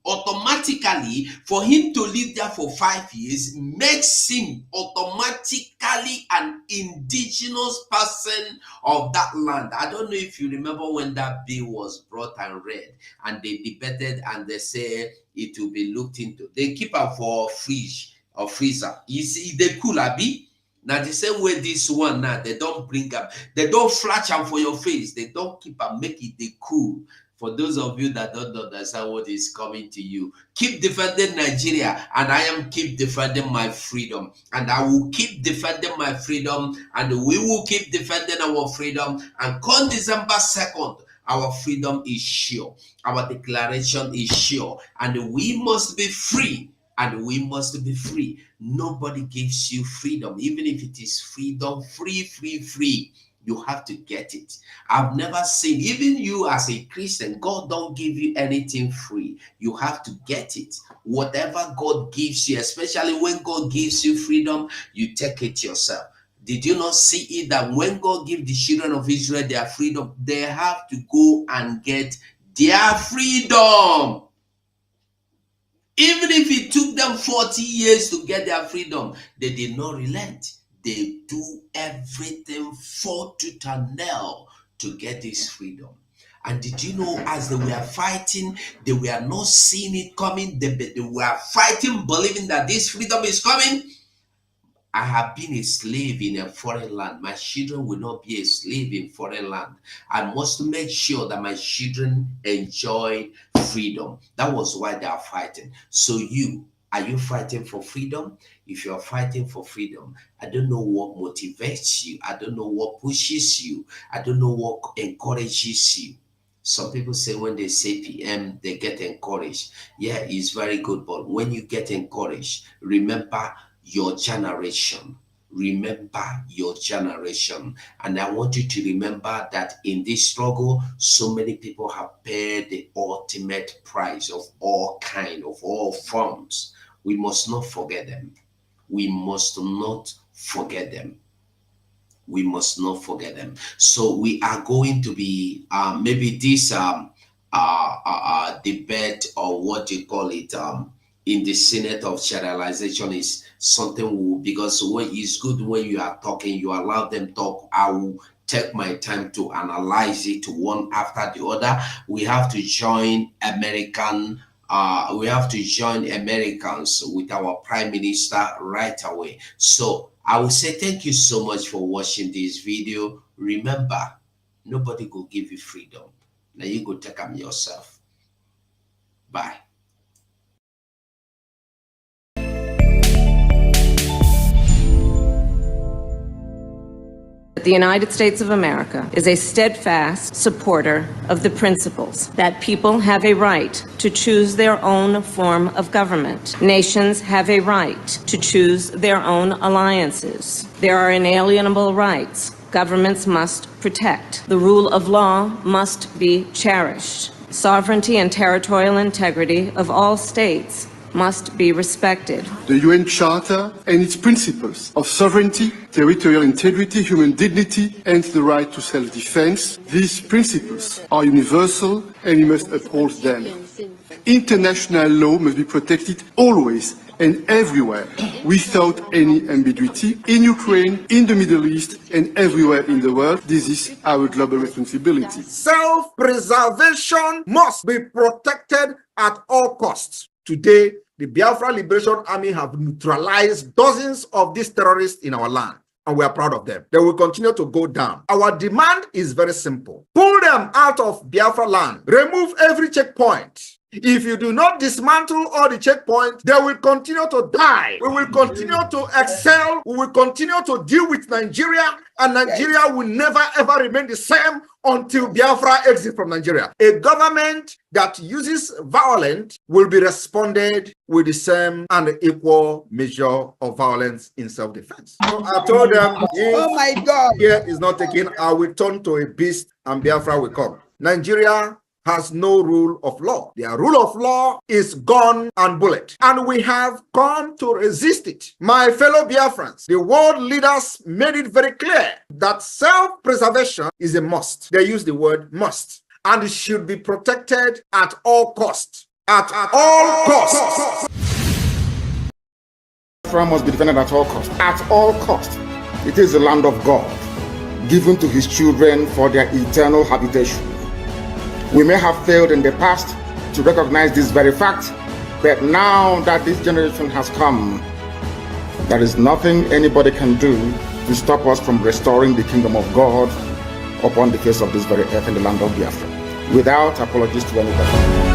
for him to live there for 5 years makes him automatically an indigenous person of that land. I don't know if you remember when that bill was brought and read, and they debated and they say it will be looked into. They keep it for fridge or freezer. You see, they cool abi. Now the same way this one now, they don't bring up, they don't flash them for your face, they don't keep and make it they cool. For those of you that don't understand what is coming to you, keep defending Nigeria, and I am keep defending my freedom, and I will keep defending my freedom, and we will keep defending our freedom. And come December 2nd, our freedom is sure, our declaration is sure, and we must be free. And we must be free. Nobody gives you freedom, even if it is freedom, free. You have to get it. I've never seen, even you as a Christian, God don't give you anything free. You have to get it. Whatever God gives you, especially when God gives you freedom, you take it yourself. Did you not see it that when God gives the children of Israel their freedom, they have to go and get their freedom? Even if it took them 40 years to get their freedom, they did not relent. They do everything for tooth and nail to get this freedom. And did you know, as they were fighting, they were not seeing it coming. They were fighting, believing that this freedom is coming. I have been a slave in a foreign land. My children will not be a slave in foreign land. I must make sure that my children enjoy freedom. That was why they are fighting. So are you fighting for freedom? If you are fighting for freedom, I don't know what motivates you. I don't know what pushes you. I don't know what encourages you. Some people say when they say PM, they get encouraged. Yeah, it's very good. But when you get encouraged, remember your generation. Remember your generation. And I want you to remember that in this struggle, so many people have paid the ultimate price of all kind, of all forms. We must not forget them. We must not forget them. We must not forget them. So we are going to be maybe this debate, or what you call it, in the Senate of Generalization is something because when it's good when you are talking, you allow them talk. I will take my time to analyze it one after the other. We have to join Americans with our Prime Minister right away. So I will say thank you so much for watching this video. Remember, nobody will give you freedom. Now you go take them yourself. Bye. The United States of America is a steadfast supporter of the principles that people have a right to choose their own form of government. Nations have a right to choose their own alliances. There are inalienable rights governments must protect. The rule of law must be cherished. Sovereignty and territorial integrity of all states must be respected. The UN Charter and its principles of sovereignty, territorial integrity, human dignity, and the right to self-defense, these principles are universal and we must uphold them. International law must be protected always and everywhere, without any ambiguity, in Ukraine, in the Middle East, and everywhere in the world. This is our global responsibility. Self-preservation must be protected at all costs. Today, the Biafra Liberation Army have neutralized dozens of these terrorists in our land, and we are proud of them. They will continue to go down. Our demand is very simple. Pull them out of Biafra land. Remove every checkpoint. If you do not dismantle all the checkpoints, they will continue to die. We will continue to excel. We will continue to deal with Nigeria, and Nigeria will never ever remain the same until Biafra exits from Nigeria. A government that uses violence will be responded with the same and equal measure of violence in self-defense. So I told them, oh my God, here is not taken. I will turn to a beast and Biafra will come. Nigeria has no rule of law. Their rule of law is gun and bullet. And we have come to resist it. My fellow Biafrans, the world leaders made it very clear that self-preservation is a must. They use the word must. And it should be protected at all costs. At all costs. Biafra must be defended at all costs. At all costs. It is the land of God, given to his children for their eternal habitation. We may have failed in the past to recognize this very fact, but now that this generation has come, there is nothing anybody can do to stop us from restoring the kingdom of God upon the face of this very earth in the land of Biafra, without apologies to anybody.